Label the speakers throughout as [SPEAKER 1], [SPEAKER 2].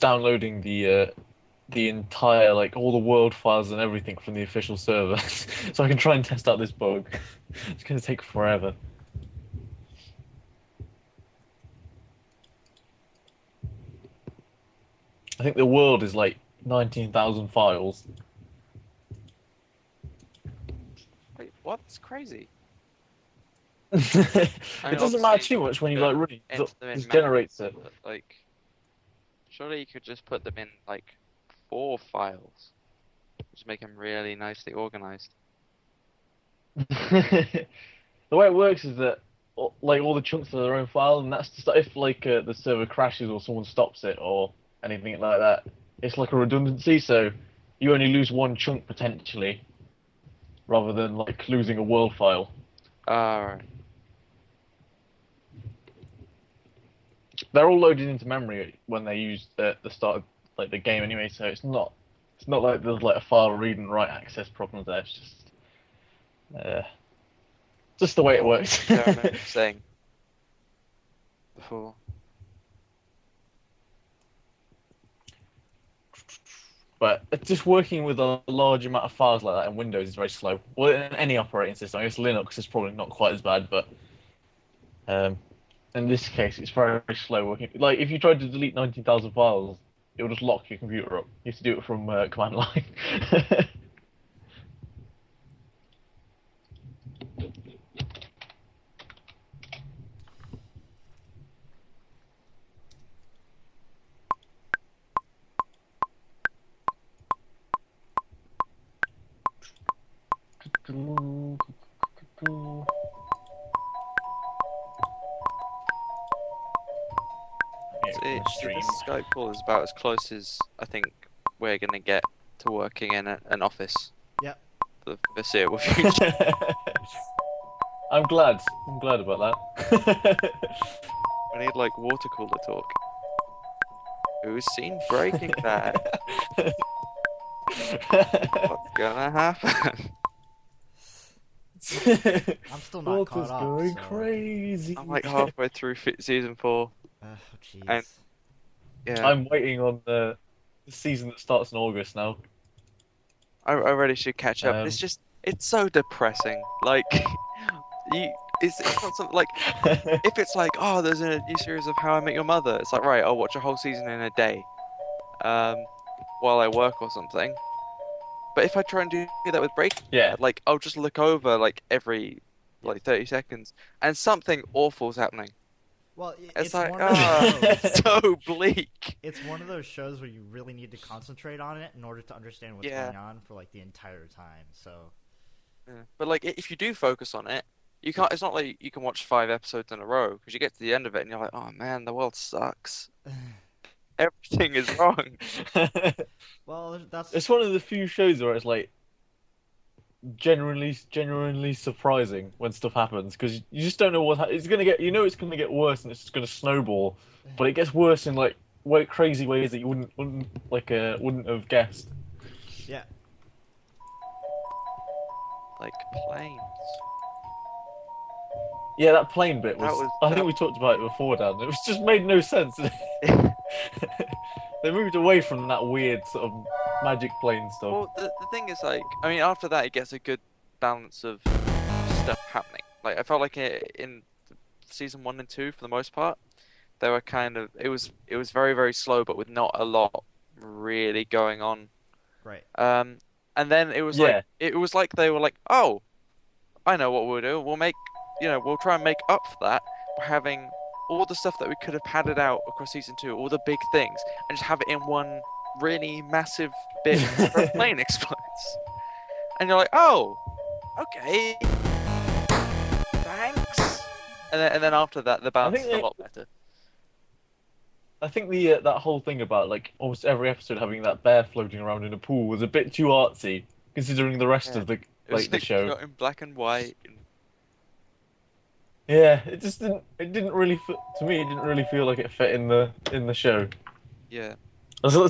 [SPEAKER 1] downloading the entire like all the world files and everything from the official server, so I can try and test out this bug. It's gonna take forever. I think the world is like 19,000 files.
[SPEAKER 2] Wait, what? That's crazy.
[SPEAKER 1] It
[SPEAKER 2] I mean,
[SPEAKER 1] doesn't matter
[SPEAKER 2] obviously,
[SPEAKER 1] too much when you
[SPEAKER 2] you
[SPEAKER 1] like
[SPEAKER 2] could
[SPEAKER 1] running.
[SPEAKER 2] enter
[SPEAKER 1] It
[SPEAKER 2] them in
[SPEAKER 1] just
[SPEAKER 2] manually,
[SPEAKER 1] generates it.
[SPEAKER 2] but, like, surely you could just put them in like 4 files, just make them really nicely organized.
[SPEAKER 1] The way it works is that like all the chunks are their own file, and that's just if like the server crashes or someone stops it or anything like that. It's like a redundancy, so you only lose one chunk potentially, rather than like losing a world file.
[SPEAKER 2] Alright.
[SPEAKER 1] They're all loaded into memory when they use the start of like the game anyway, so it's not like there's like a file read and write access problem there. It's just the way it works.
[SPEAKER 2] I remember saying before.
[SPEAKER 1] But it's just working with a large amount of files like that in Windows is very slow. Well, in any operating system, I guess Linux is probably not quite as bad, but in this case, it's very, very slow working. Like if you tried to delete 19,000 files, it would just lock your computer up. You have to do it from command line.
[SPEAKER 2] See, this Skype call is about as close as I think we're gonna get to working in an office.
[SPEAKER 3] Yep.
[SPEAKER 2] For the foreseeable future.
[SPEAKER 1] I'm glad. I'm glad about that.
[SPEAKER 2] We need like water cooler talk. Who's seen Breaking Bad? What's gonna happen?
[SPEAKER 3] I'm still not
[SPEAKER 1] Walter's
[SPEAKER 3] caught up.
[SPEAKER 1] going
[SPEAKER 3] So...
[SPEAKER 1] crazy.
[SPEAKER 2] I'm like halfway through season 4.
[SPEAKER 3] Oh, jeez.
[SPEAKER 2] And- Yeah,
[SPEAKER 1] I'm waiting on the season that starts in August now.
[SPEAKER 2] I really should catch up. It's so depressing. Like, it's not something like if it's like, oh, there's a new series of How I Met Your Mother. It's like, right, I'll watch a whole season in a day, while I work or something. But if I try and do that with Breaking
[SPEAKER 1] Yeah.
[SPEAKER 2] Bad, like I'll just look over like every like 30 seconds and something awful's happening.
[SPEAKER 3] Well,
[SPEAKER 2] It's
[SPEAKER 3] it's
[SPEAKER 2] like,
[SPEAKER 3] one of
[SPEAKER 2] it's
[SPEAKER 3] those.
[SPEAKER 2] so bleak.
[SPEAKER 3] It's one of those shows where you really need to concentrate on it in order to understand what's
[SPEAKER 2] Yeah.
[SPEAKER 3] going on for like the entire time. So
[SPEAKER 2] Yeah. But like, if you do focus on it, you can't. It's not like you can watch 5 episodes in a row because you get to the end of it and you're like, oh man, the world sucks. Everything is wrong.
[SPEAKER 3] well, that's
[SPEAKER 1] It's one of the few shows where it's like genuinely surprising when stuff happens because you just don't know it's gonna get. You know it's gonna get worse and it's just gonna snowball, but it gets worse in like crazy ways that you wouldn't have guessed.
[SPEAKER 3] yeah.
[SPEAKER 2] Like planes.
[SPEAKER 1] Yeah, that plane bit
[SPEAKER 2] That
[SPEAKER 1] was.
[SPEAKER 2] was-
[SPEAKER 1] I
[SPEAKER 2] that-
[SPEAKER 1] think we talked about it before, Dan. It was just made no sense. They moved away from that weird sort of magic plane stuff.
[SPEAKER 2] Well, the thing is, like, I mean, after that, it gets a good balance of stuff happening. Like, I felt like in season 1 and 2, for the most part, they were kind of. It was very, very slow, but with not a lot really going on.
[SPEAKER 3] Right.
[SPEAKER 2] And then it was like they were like, oh, I know what we'll do. We'll try and make up for that by having all the stuff that we could have padded out across season 2, all the big things, and just have it in one really massive bit where a plane explodes. And you're like, oh, okay, thanks. And then after that, the balance is a lot better.
[SPEAKER 1] I think that whole thing about like almost every episode having that bear floating around in a pool was a bit too artsy, considering the rest of the the show.
[SPEAKER 2] Shot in black and white.
[SPEAKER 1] Yeah, it just didn't. It didn't really. To me, it didn't really feel like it fit in the show.
[SPEAKER 2] Yeah.
[SPEAKER 1] They were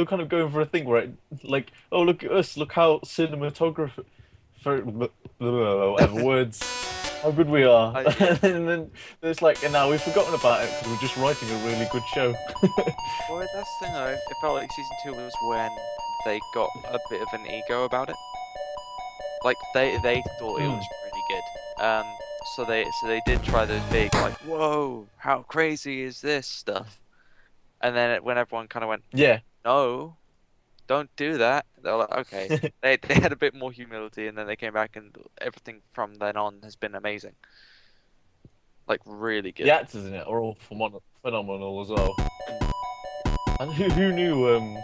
[SPEAKER 1] kind of going for a thing where it, like, oh look at us, look how cinematographer, whatever words. how good we are.
[SPEAKER 2] Yeah.
[SPEAKER 1] And then it's like, and now we've forgotten about it because we're just writing a really good show.
[SPEAKER 2] Well, that's the thing though. It felt like season 2 was when they got a bit of an ego about it. Like they thought it was really good. So they did try those big like, whoa, how crazy is this stuff? And then when everyone kind of went,
[SPEAKER 1] Yeah.
[SPEAKER 2] no, don't do that. They were like, okay. They had a bit more humility, and then they came back, and everything from then on has been amazing. Like really good.
[SPEAKER 1] The actors in it are all phenomenal as well. And who knew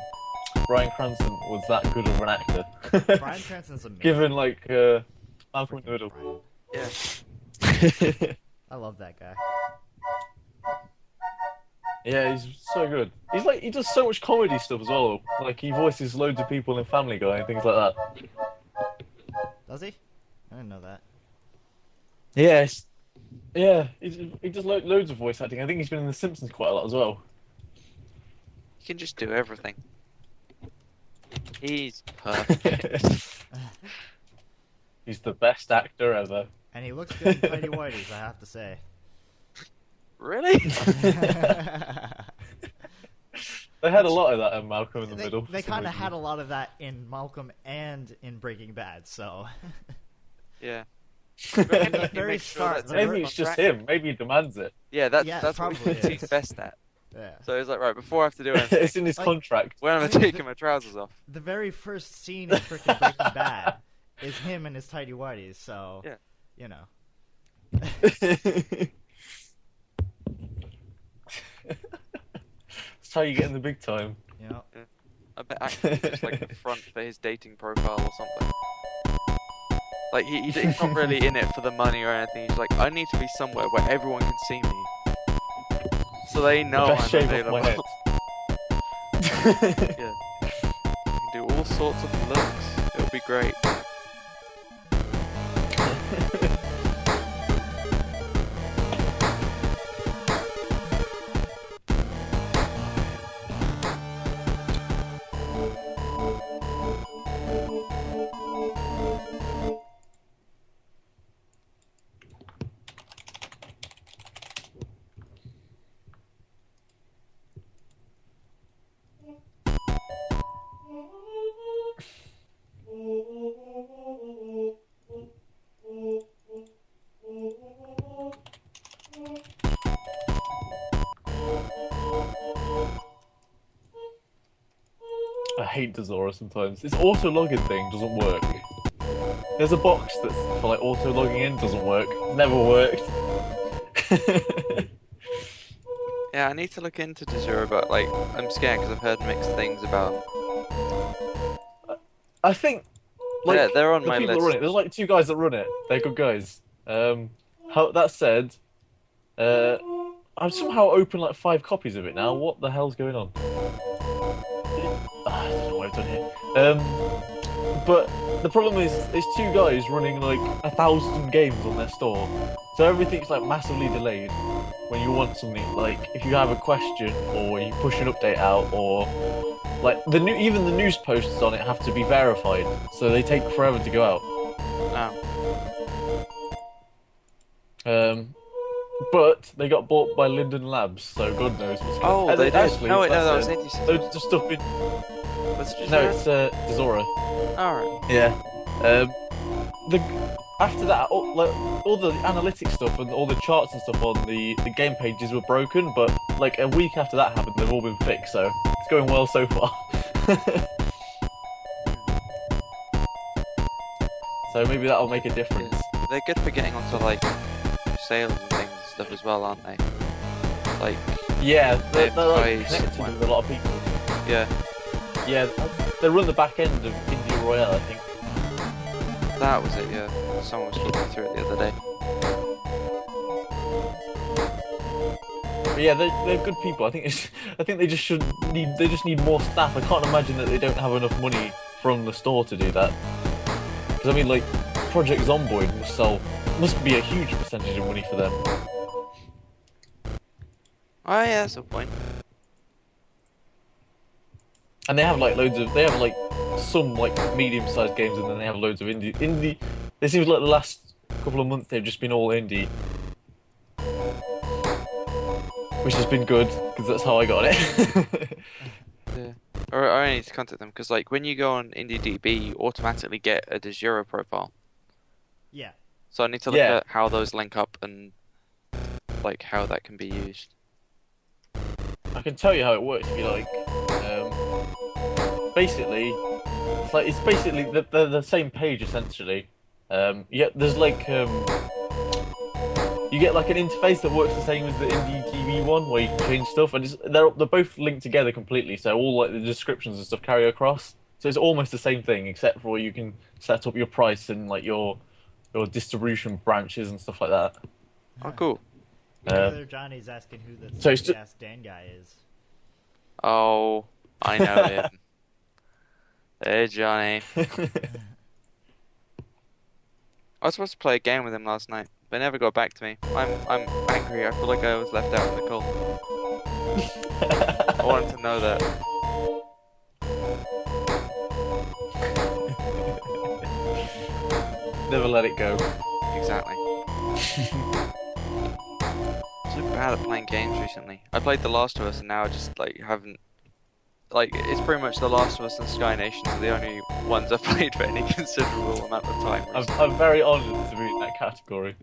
[SPEAKER 1] Bryan Cranston was that good of an actor?
[SPEAKER 3] Bryan Cranston's amazing.
[SPEAKER 1] Given like Malcolm in the Middle.
[SPEAKER 3] Bryan.
[SPEAKER 2] Yeah.
[SPEAKER 3] I love that guy.
[SPEAKER 1] Yeah, he's so good. He does so much comedy stuff as well. Like he voices loads of people in Family Guy and things like that.
[SPEAKER 3] Does he? I didn't know that.
[SPEAKER 1] Yes. Yeah, he does loads of voice acting. I think he's been in The Simpsons quite a lot as well.
[SPEAKER 2] He can just do everything. He's perfect.
[SPEAKER 1] He's the best actor ever.
[SPEAKER 3] And he looks good in Tidy Whities, I have to say.
[SPEAKER 2] Really?
[SPEAKER 1] They had a lot of that in Malcolm in the Middle.
[SPEAKER 3] They kind of had a lot of that in Malcolm and in Breaking Bad, so...
[SPEAKER 2] Yeah.
[SPEAKER 3] The very start,
[SPEAKER 1] Maybe it's just him. Maybe he demands it.
[SPEAKER 2] Yeah, that's what
[SPEAKER 3] probably
[SPEAKER 2] he's best at.
[SPEAKER 3] Yeah.
[SPEAKER 2] So he's like, right, before I have to do anything,
[SPEAKER 1] It's in his contract.
[SPEAKER 2] when am I taking my trousers off?
[SPEAKER 3] The very first scene in freaking Breaking Bad is him and his Tidy Whities, so...
[SPEAKER 2] Yeah.
[SPEAKER 3] You know.
[SPEAKER 1] That's how you get in the big time.
[SPEAKER 3] You know?
[SPEAKER 2] I bet actually just like the front for his dating profile or something. Like he's not really in it for the money or anything. He's like, I need to be somewhere where everyone can see me, so they know
[SPEAKER 1] The best
[SPEAKER 2] I'm
[SPEAKER 1] shape of my head.
[SPEAKER 2] available. Yeah, you can do all sorts of looks. It'll be great.
[SPEAKER 1] I hate Dezora sometimes. This auto logging thing doesn't work. There's a box that's for like auto logging in, doesn't work. Never worked.
[SPEAKER 2] Yeah, I need to look into Dezura, but like I'm scared because I've heard mixed things about.
[SPEAKER 1] I think. Like,
[SPEAKER 2] Yeah, they're on
[SPEAKER 1] the
[SPEAKER 2] my
[SPEAKER 1] people
[SPEAKER 2] list.
[SPEAKER 1] that run it. There's like 2 guys that run it. They're good guys. That said, I've somehow opened like 5 copies of it now. What the hell's going on? I don't know what I've done here. But the problem is, there's 2 guys running like 1,000 games on their store, so everything's like massively delayed. When you want something, like if you have a question or you push an update out, or like even the news posts on it have to be verified, so they take forever to go out.
[SPEAKER 2] Oh.
[SPEAKER 1] But they got bought by Linden Labs, so God knows what's going on.
[SPEAKER 2] Oh, they did.
[SPEAKER 1] Actually,
[SPEAKER 2] No, wait, no, that
[SPEAKER 1] that's
[SPEAKER 2] was
[SPEAKER 1] it.
[SPEAKER 2] 86.
[SPEAKER 1] Loads of stuff in...
[SPEAKER 2] Was it
[SPEAKER 1] No,
[SPEAKER 2] Dezura?
[SPEAKER 1] it's Dezora.
[SPEAKER 2] Alright.
[SPEAKER 1] Yeah. After that, all the analytics stuff and all the charts and stuff on the game pages were broken, but like a week after that happened, they've all been fixed, so it's going well so far. So maybe that'll make a difference.
[SPEAKER 2] Yeah. They're good for getting onto like sales and things and stuff as well, aren't they? Like
[SPEAKER 1] Yeah, they're like,
[SPEAKER 2] advertise
[SPEAKER 1] connected
[SPEAKER 2] when-
[SPEAKER 1] with a lot of people.
[SPEAKER 2] yeah,
[SPEAKER 1] Yeah, they run the back end of Indie Royale, I think.
[SPEAKER 2] that was it. Yeah, someone was talking through it the other day.
[SPEAKER 1] But yeah, they're good people. I think they just need more staff. I can't imagine that they don't have enough money from the store to do that. Because I mean, like, Project Zomboid must be a huge percentage of money for them.
[SPEAKER 2] Oh yeah, that's a point.
[SPEAKER 1] And they have like some like medium-sized games, and then they have loads of indie. It seems like the last couple of months they've just been all indie, which has been good because that's how I got it.
[SPEAKER 2] Yeah. Or I need to contact them because like when you go on IndieDB, you automatically get a De Jure profile.
[SPEAKER 3] Yeah.
[SPEAKER 2] So I need to look
[SPEAKER 1] Yeah.
[SPEAKER 2] at how those link up and like how that can be used.
[SPEAKER 1] I can tell you how it works if you like. Basically, it's basically the same page essentially. Yeah, there's like you get like an interface that works the same as the Indie TV one, where you can change stuff, and they're both linked together completely. So all like the descriptions and stuff carry across. So it's almost the same thing, except for you can set up your price and like your distribution branches and stuff like that.
[SPEAKER 2] Oh, cool.
[SPEAKER 3] Brother Johnny's asking who the
[SPEAKER 1] So it's
[SPEAKER 3] sexy ass Dan guy is.
[SPEAKER 2] Oh, I know him. Hey, Johnny. I was supposed to play a game with him last night, but he never got back to me. I'm angry. I feel like I was left out in the cold. I wanted to know that.
[SPEAKER 1] Never let it go.
[SPEAKER 2] Exactly. So bad at playing games recently. I played The Last of Us and now I just like haven't. Like it's pretty much The Last of Us and Sky Nations are the only ones I've played for any considerable amount of time.
[SPEAKER 1] I'm very honoured to be in that category.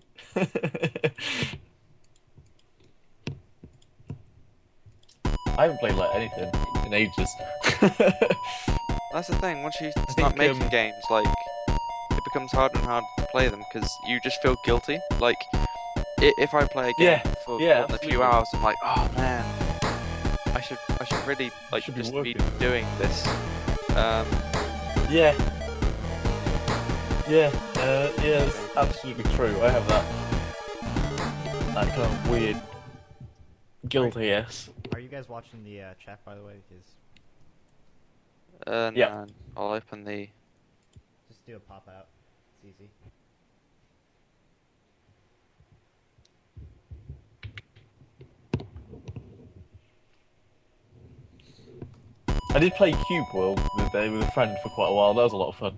[SPEAKER 1] I haven't played like anything in ages.
[SPEAKER 2] That's the thing. Once you start making games, like it becomes harder and harder to play them because you just feel guilty. Like if I play a game for more than a few hours, I'm like, oh man, I should really like
[SPEAKER 1] should
[SPEAKER 2] just
[SPEAKER 1] be
[SPEAKER 2] be doing this.
[SPEAKER 1] Yeah, it's absolutely true. I have that kind of weird guilt, yes.
[SPEAKER 3] Are you guys watching the chat, by the way? Because
[SPEAKER 2] No, I'll open the.
[SPEAKER 3] just do a pop out. It's easy.
[SPEAKER 1] I did play Cube World with a friend for quite a while. That was a lot of fun.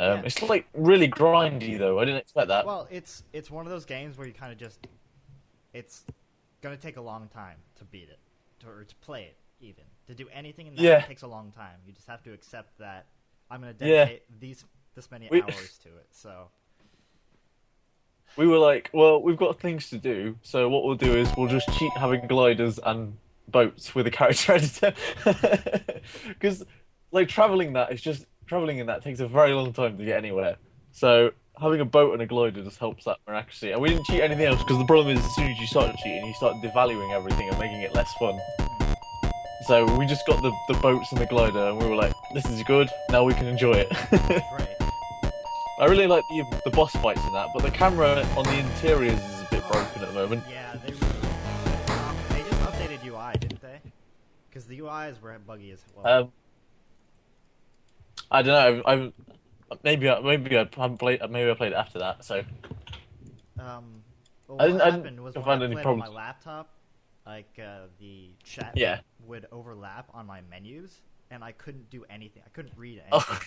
[SPEAKER 1] It's like really grindy though. I didn't expect that.
[SPEAKER 3] Well, it's one of those games where you kind of just, it's gonna take a long time to beat it, or to play it even. To do anything in that it takes a long time. You just have to accept that I'm gonna dedicate this many hours to it. So
[SPEAKER 1] we were like, well, we've got things to do, so what we'll do is we'll just cheat having gliders and boats with a character editor. Because like traveling in that takes a very long time to get anywhere. So having a boat and a glider just helps that miraculously. And we didn't cheat anything else because the problem is as soon as you start cheating, you start devaluing everything and making it less fun. So we just got the boats and the glider, and we were like, this is good. Now we can enjoy it.
[SPEAKER 3] right.
[SPEAKER 1] I really like the boss fights in that, but the camera on the interiors is a bit broken at the moment.
[SPEAKER 3] Yeah, they really they just updated UI, didn't they? Because the UIs were buggy as well.
[SPEAKER 1] I don't know. Maybe I haven't played. Maybe I played it after that. So.
[SPEAKER 3] Well, what happened was when I played on my laptop, like the chat would overlap on my menus, and I couldn't do anything. I couldn't read anything.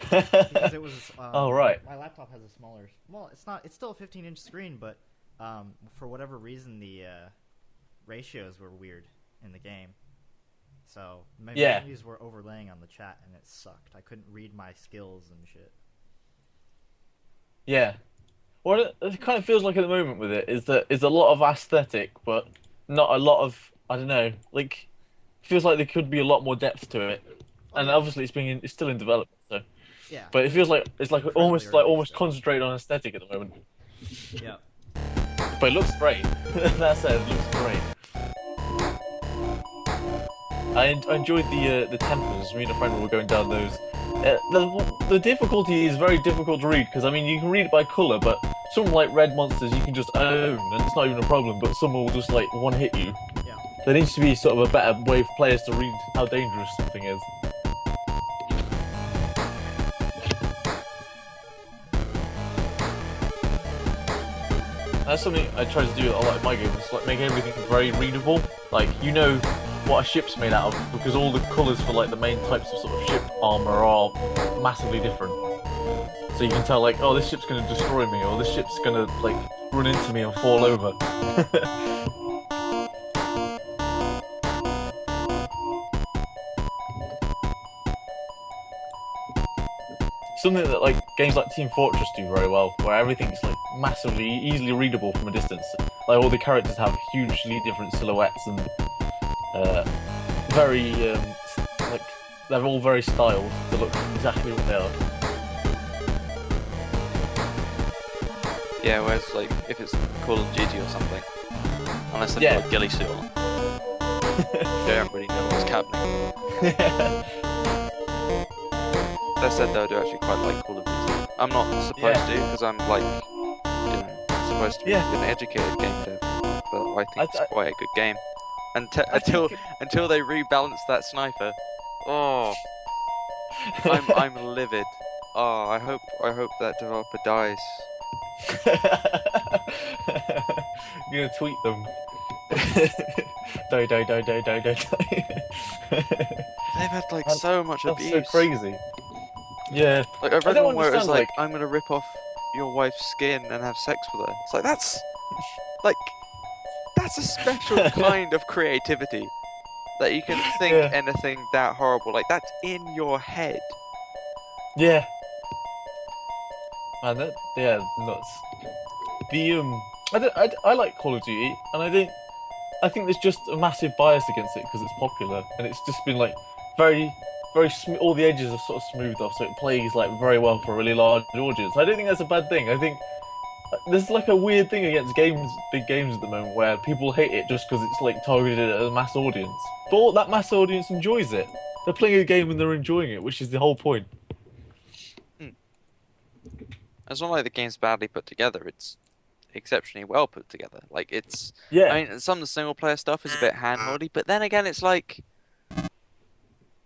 [SPEAKER 3] Because it was.
[SPEAKER 1] Oh right.
[SPEAKER 3] My laptop has a smaller. Well, it's not. It's still a 15-inch screen, but for whatever reason, the ratios were weird in the game. So my menus were overlaying on the chat, and it sucked. I couldn't read my skills and shit.
[SPEAKER 1] Yeah. What it kind of feels like at the moment with it is that it's a lot of aesthetic, but not a lot of, I don't know, like feels like there could be a lot more depth to it. And obviously it's still in development, so.
[SPEAKER 3] Yeah.
[SPEAKER 1] But it feels like it's like almost concentrated on aesthetic at the moment.
[SPEAKER 3] Yeah.
[SPEAKER 1] But it looks great. That said, it looks great. I enjoyed the temples. Me and a friend were going down those. The difficulty is very difficult to read because I mean you can read it by color, but some like red monsters you can just own and it's not even a problem. But some will just like one hit you.
[SPEAKER 3] Yeah.
[SPEAKER 1] There needs to be sort of a better way for players to read how dangerous something is. That's something I try to do a lot in my games, like make everything very readable. Like you know what a ship's made out of because all the colours for like the main types of sort of ship armour are massively different. So you can tell like, oh, this ship's gonna destroy me, or this ship's gonna like run into me and fall over. Something that like games like Team Fortress do very well, where everything's like massively easily readable from a distance. Like all the characters have hugely different silhouettes and very like they're all very styled to look exactly what they are.
[SPEAKER 2] Yeah, whereas like if it's Call of Duty or something, unless they've got a ghillie suit on, they don't really know what's happening. That said, though, I do actually quite like Call of Duty. I'm not supposed to, because I'm like, supposed to be an educated game dev, but I think it's quite a good game. Until they rebalance that sniper, oh, I'm livid. Oh, I hope that developer dies.
[SPEAKER 1] You're gonna tweet them. Die, die, die, die, die, die, die.
[SPEAKER 2] They've had like so much abuse.
[SPEAKER 1] That's so crazy. Yeah.
[SPEAKER 2] Like I've read one where it was like, I'm gonna rip off your wife's skin and have sex with her. It's like that's a special kind of creativity that you can think anything that horrible. Like that's in your head.
[SPEAKER 1] Yeah. Man, nuts. I like Call of Duty, and I think there's just a massive bias against it because it's popular, and it's just been like very all the edges are sort of smoothed off, so it plays like very well for a really large audience. I don't think that's a bad thing. I think there's like a weird thing against big games at the moment, where people hate it just because it's like targeted at a mass audience. But that mass audience enjoys it. They're playing a game and they're enjoying it, which is the whole point.
[SPEAKER 2] It's not like the game's badly put together. It's exceptionally well put together. Like it's, I mean, some of the single player stuff is a bit handholdy, but then again, it's like,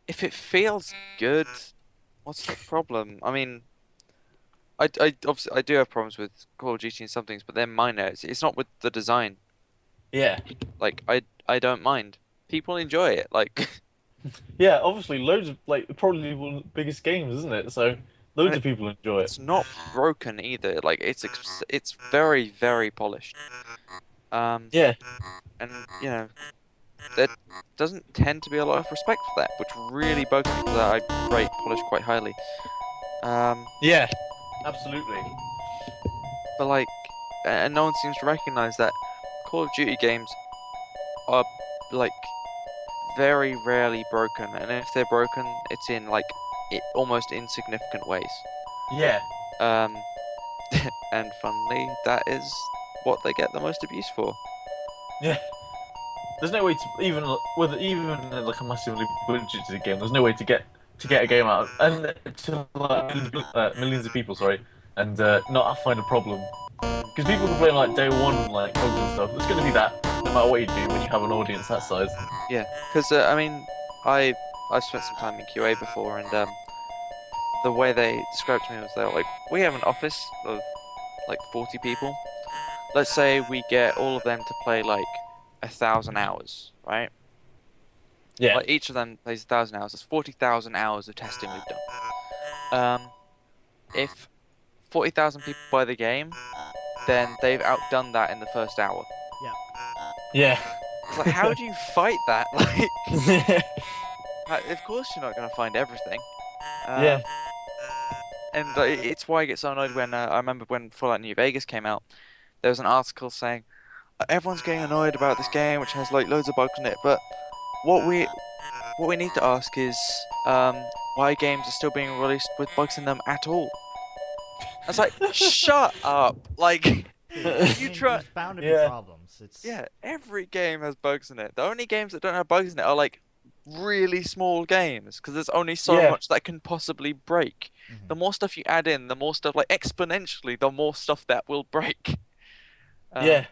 [SPEAKER 2] if it feels good, what's the problem? I mean, I obviously I do have problems with Call of Duty and some things, but they're minor. It's not with the design.
[SPEAKER 1] Yeah.
[SPEAKER 2] Like I don't mind. People enjoy it. Like.
[SPEAKER 1] Yeah, obviously, loads of like probably one of the biggest games, isn't it? So loads of people enjoy it.
[SPEAKER 2] It's not broken either. Like it's very very polished.
[SPEAKER 1] Yeah.
[SPEAKER 2] And you know, there doesn't tend to be a lot of respect for that, which really bugs me because I rate polish quite highly.
[SPEAKER 1] Yeah, absolutely.
[SPEAKER 2] But like, and no one seems to recognize that Call of Duty games are like very rarely broken, and if they're broken, it's in like almost insignificant ways.
[SPEAKER 1] Yeah.
[SPEAKER 2] And funnily, that is what they get the most abuse for.
[SPEAKER 1] Yeah. There's no way to even like a massively budgeted game. There's no way to get a game out and to like millions of people, and not find a problem. Because people complain like day one, like bugs and stuff. It's going to be that no matter what you do when you have an audience that size.
[SPEAKER 2] Yeah, because I mean, I've spent some time in QA before, and the way they described to me was they were like, we have an office of like 40 people. Let's say we get all of them to play like 1,000 hours, right?
[SPEAKER 1] Yeah.
[SPEAKER 2] Like each of them plays 1,000 hours. That's 40,000 hours of testing we've done. If 40,000 people buy the game, then they've outdone that in the first hour.
[SPEAKER 3] Yeah.
[SPEAKER 1] Yeah.
[SPEAKER 2] It's like, how do you fight that? Like, of course you're not going to find everything.
[SPEAKER 1] Yeah.
[SPEAKER 2] And it's why I get so annoyed when I remember when Fallout New Vegas came out, there was an article saying everyone's getting annoyed about this game, which has like loads of bugs in it. But what we need to ask is why games are still being released with bugs in them at all. I was like, shut up! Like, you try.
[SPEAKER 3] There's bound to be problems.
[SPEAKER 2] Yeah, every game has bugs in it. The only games that don't have bugs in it are like really small games because there's only so much that can possibly break.
[SPEAKER 3] Mm-hmm.
[SPEAKER 2] The more stuff you add in, the more stuff, like exponentially, the more stuff that will break.
[SPEAKER 1] Yeah,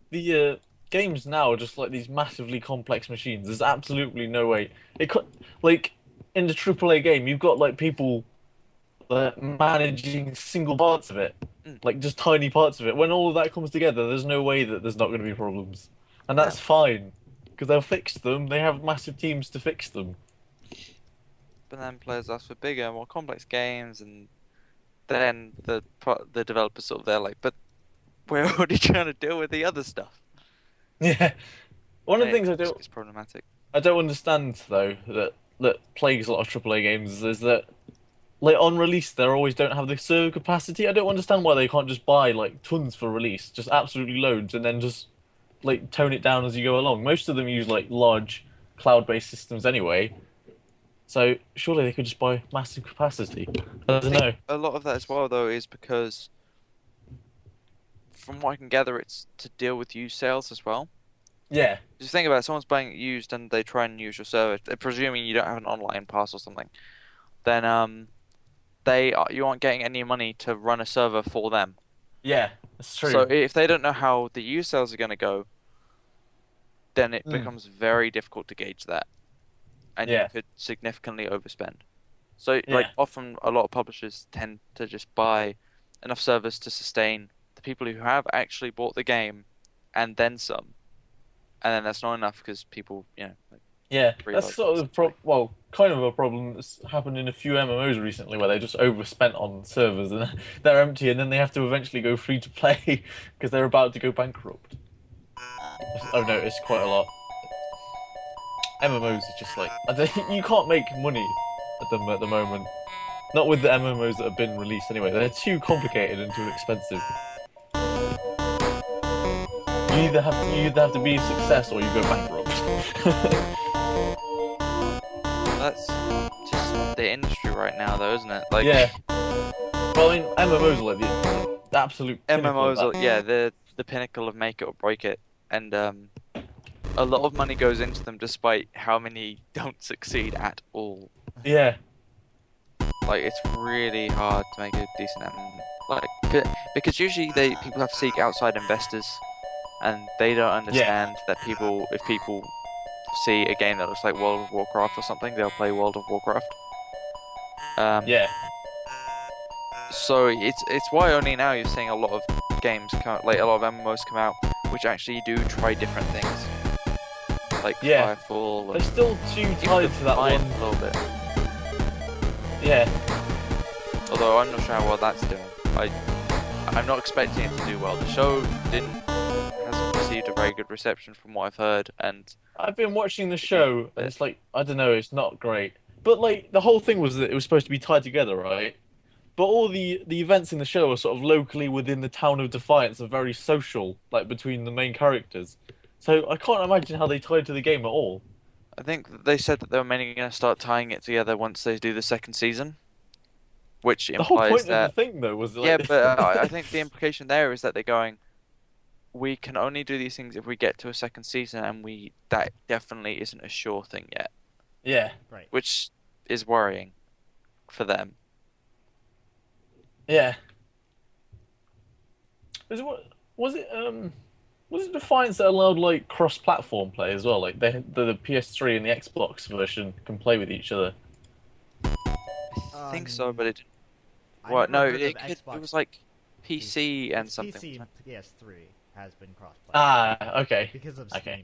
[SPEAKER 1] the games now are just like these massively complex machines. There's absolutely no way it could. Like in the AAA game, you've got like people managing single parts of it, like just tiny parts of it. When all of that comes together, there's no way that there's not going to be problems, and that's fine because they'll fix them. They have massive teams to fix them.
[SPEAKER 2] But then players ask for bigger, more complex games, and then the developers sort of they're like, but we're already trying to deal with the other stuff.
[SPEAKER 1] Yeah. One of the things
[SPEAKER 2] It's problematic.
[SPEAKER 1] I don't understand though that plagues a lot of AAA games is that like on release they always don't have the server capacity. I don't understand why they can't just buy like tons for release, just absolutely loads, and then just like tone it down as you go along. Most of them use like large cloud-based systems anyway, so surely they could just buy massive capacity. I don't know.
[SPEAKER 2] A lot of that as well though is because, from what I can gather, it's to deal with used sales as well.
[SPEAKER 1] Yeah.
[SPEAKER 2] Just think about it, someone's buying it used and they try and use your server, presuming you don't have an online pass or something, then you aren't getting any money to run a server for them.
[SPEAKER 1] Yeah, that's true.
[SPEAKER 2] So if they don't know how the used sales are going to go, then it becomes very difficult to gauge that, and you could significantly overspend. So like often a lot of publishers tend to just buy enough servers to sustain the people who have actually bought the game, and then some. And then that's not enough because people,
[SPEAKER 1] that's sort of kind of a problem that's happened in a few MMOs recently where they just overspent on servers and they're empty, and then they have to eventually go free to play because they're about to go bankrupt. I've noticed quite a lot. MMOs are just like you can't make money at them at the moment. Not with the MMOs that have been released anyway. They're too complicated and too expensive. You either have to be a success or you go bankrupt.
[SPEAKER 2] That's just the industry right now, though, isn't it? Like,
[SPEAKER 1] yeah. Well, I mean, MMOs are like the absolute
[SPEAKER 2] MMOs are the pinnacle of make it or break it, and a lot of money goes into them, despite how many don't succeed at all.
[SPEAKER 1] Yeah.
[SPEAKER 2] Like, it's really hard to make a decent MMO. Like, because usually people have to seek outside investors. And they don't understand that if people see a game that looks like World of Warcraft or something, they'll play World of Warcraft. So it's why only now you're seeing a lot of games come, like a lot of MMOs come out, which actually do try different things, like Firefall.
[SPEAKER 1] They're still too tied to that one
[SPEAKER 2] a little bit.
[SPEAKER 1] Yeah.
[SPEAKER 2] Although I'm not sure how well that's doing. I'm not expecting it to do well. The show hasn't received a very good reception from what I've heard, and
[SPEAKER 1] I've been watching the show, and it's like, I don't know, it's not great. But like the whole thing was that it was supposed to be tied together, right? But all the events in the show are sort of locally within the town of Defiance and very social, like between the main characters. So I can't imagine how they tied to the game at all.
[SPEAKER 2] I think they said that they were mainly going to start tying it together once they do the second season. Which implies
[SPEAKER 1] the whole point
[SPEAKER 2] that...
[SPEAKER 1] of the thing, though, was... Like...
[SPEAKER 2] Yeah, but I think the implication there is that they're going, we can only do these things if we get to a second season, and that definitely isn't a sure thing yet.
[SPEAKER 1] Yeah.
[SPEAKER 3] Right.
[SPEAKER 2] Which is worrying for them.
[SPEAKER 1] Yeah. Was it Defiance that allowed like cross-platform play as well? Like the PS3 and the Xbox version can play with each other.
[SPEAKER 2] I think so, but it didn't. Well, no, it was like PC and something.
[SPEAKER 3] PC and PS3 has been cross-platform.
[SPEAKER 1] Ah, okay.
[SPEAKER 3] Because of Steam.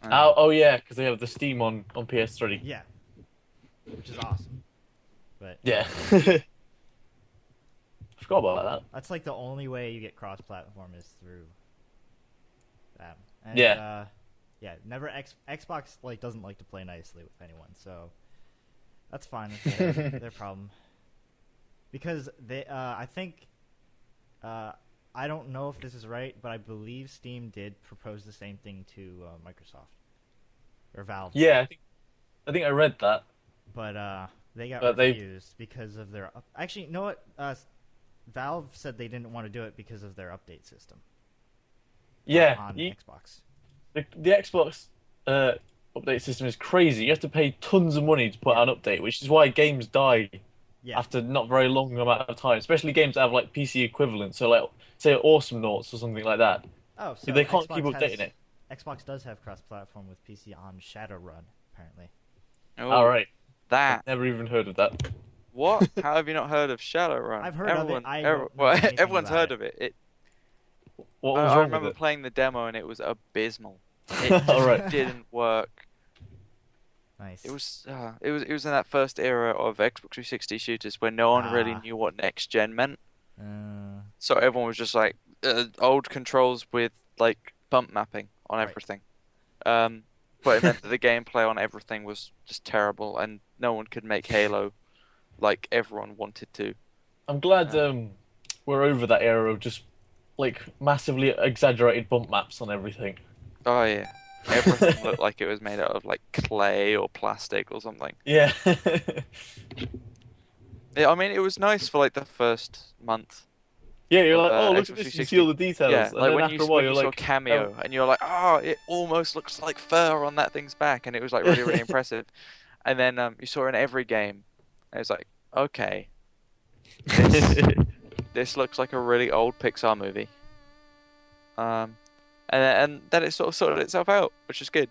[SPEAKER 1] Oh yeah, because they have the Steam on PS3.
[SPEAKER 3] Yeah. Which is awesome. But
[SPEAKER 1] yeah. Forgot about that.
[SPEAKER 3] That's like the only way you get cross-platform is through that. And,
[SPEAKER 1] yeah.
[SPEAKER 3] Never Xbox doesn't like to play nicely with anyone, so that's fine. That's their problem. Because they, I think, I don't know if this is right, but I believe Steam did propose the same thing to Microsoft or Valve.
[SPEAKER 1] Yeah, I think I read that.
[SPEAKER 3] But they got refused because of their. Actually, you know what? Valve said they didn't want to do it because of their update system.
[SPEAKER 1] Yeah,
[SPEAKER 3] on Xbox.
[SPEAKER 1] The Xbox update system is crazy. You have to pay tons of money to put out an update, which is why games die after not very long amount of time. Especially games that have like PC equivalents, so like say Awesome Noughts or something like that.
[SPEAKER 3] Oh, so
[SPEAKER 1] they can't keep updating it.
[SPEAKER 3] Xbox does have cross-platform with PC on Shadowrun, apparently.
[SPEAKER 2] Oh,
[SPEAKER 1] all right.
[SPEAKER 2] That.
[SPEAKER 1] I've never even heard of that.
[SPEAKER 2] What? How have you not heard of Shadowrun?
[SPEAKER 3] I've heard of it.
[SPEAKER 2] Everyone's heard of it.
[SPEAKER 1] What was
[SPEAKER 2] I
[SPEAKER 1] wrong
[SPEAKER 2] remember
[SPEAKER 1] with it?
[SPEAKER 2] playing the demo and it was abysmal. It just didn't work.
[SPEAKER 3] Nice.
[SPEAKER 2] It was in that first era of Xbox 360 shooters where no one really knew what next gen meant. So everyone was just like old controls with like bump mapping on everything. But it meant that the gameplay on everything was just terrible, and no one could make Halo like everyone wanted to.
[SPEAKER 1] I'm glad we're over that era of just like massively exaggerated bump maps on everything.
[SPEAKER 2] Oh yeah. Everything looked like it was made out of like clay or plastic or something.
[SPEAKER 1] Yeah.
[SPEAKER 2] I mean, it was nice for like the first month.
[SPEAKER 1] Yeah, you're
[SPEAKER 2] of,
[SPEAKER 1] like, oh, look
[SPEAKER 2] Xbox
[SPEAKER 1] at this,
[SPEAKER 2] 360.
[SPEAKER 1] you see all the details.
[SPEAKER 2] Yeah,
[SPEAKER 1] And
[SPEAKER 2] like
[SPEAKER 1] then
[SPEAKER 2] when
[SPEAKER 1] after a while,
[SPEAKER 2] you
[SPEAKER 1] you're
[SPEAKER 2] saw
[SPEAKER 1] like,
[SPEAKER 2] Cameo, and you're like, oh, it almost looks like fur on that thing's back, and it was like really, really impressive. And then you saw it in every game, and it's like, okay, this looks like a really old Pixar movie. And then it sort of sorted itself out, which is good.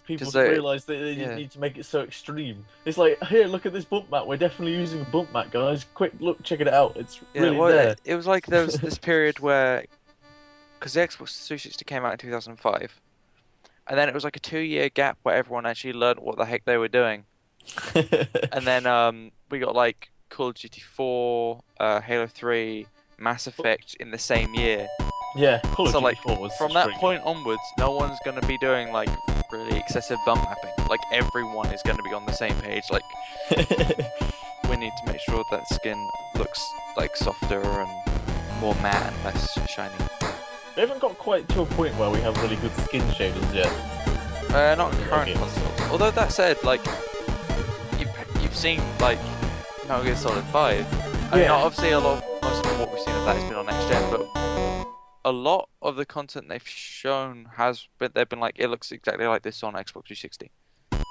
[SPEAKER 1] people
[SPEAKER 2] they-
[SPEAKER 1] realise that they didn't need to make it so extreme. It's like, here, look at this bump map. We're definitely using a bump map, guys. Quick, look, check it out. It's really there.
[SPEAKER 2] It was like there was this period where, because the Xbox 360 came out in 2005, and then it was like a 2-year gap where everyone actually learned what the heck they were doing. And then we got like Call of Duty 4, Halo 3, Mass Effect in the same year.
[SPEAKER 1] Yeah, Call of
[SPEAKER 2] So
[SPEAKER 1] Duty
[SPEAKER 2] like
[SPEAKER 1] 4 was
[SPEAKER 2] from that point onwards, no one's gonna be doing like really excessive bump mapping. Like everyone is gonna be on the same page. Like we need to make sure that skin looks like softer and more matte and less shiny.
[SPEAKER 1] We haven't got quite to a point where we have really good skin shaders yet.
[SPEAKER 2] Not in current consoles. Although that said, like you've seen like Metal Gear Solid 5. I mean, obviously most of what we've seen of that has been on next gen, but a lot of the content they've shown they've been like, it looks exactly like this on Xbox 360.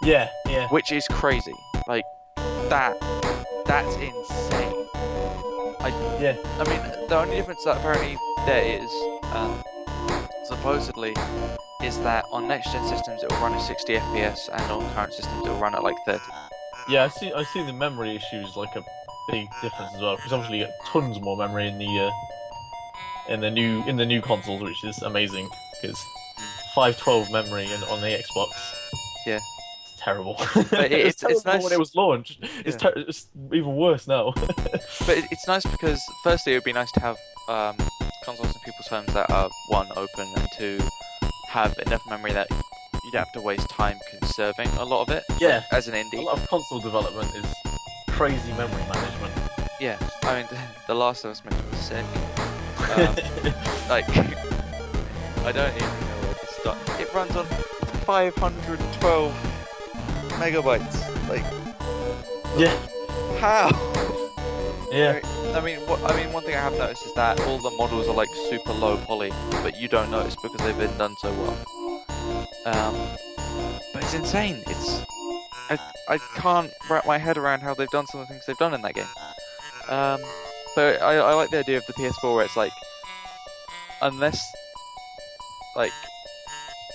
[SPEAKER 1] Yeah.
[SPEAKER 2] Which is crazy. Like that's insane. I mean, the only difference that apparently there is, supposedly, is that on next gen systems it will run at 60 FPS, and on current systems it will run at like 30.
[SPEAKER 1] Yeah, I see the memory issue is like a big difference as well, because obviously you get tons more memory in the new consoles, which is amazing, because 512 memory on the Xbox.
[SPEAKER 2] Yeah.
[SPEAKER 1] It's terrible.
[SPEAKER 2] But
[SPEAKER 1] it's terrible
[SPEAKER 2] nice
[SPEAKER 1] when it was launched.
[SPEAKER 2] Yeah.
[SPEAKER 1] It's even worse now.
[SPEAKER 2] But it's nice because firstly it would be nice to have consoles in people's homes that are one, open, and two, have enough memory that you don't have to waste time conserving a lot of it.
[SPEAKER 1] Yeah.
[SPEAKER 2] Like, as an indie.
[SPEAKER 1] A lot of console development is crazy memory management.
[SPEAKER 2] Yeah. I mean, The Last of Us meant was sick. Like, I don't even know where to start. It runs on 512 megabytes. Like,
[SPEAKER 1] yeah.
[SPEAKER 2] How?
[SPEAKER 1] Yeah.
[SPEAKER 2] I mean, one thing I have noticed is that all the models are like super low poly, but you don't notice because they've been done so well. But it's insane. I can't wrap my head around how they've done some of the things they've done in that game. But I like the idea of the PS4 where it's like, unless, like,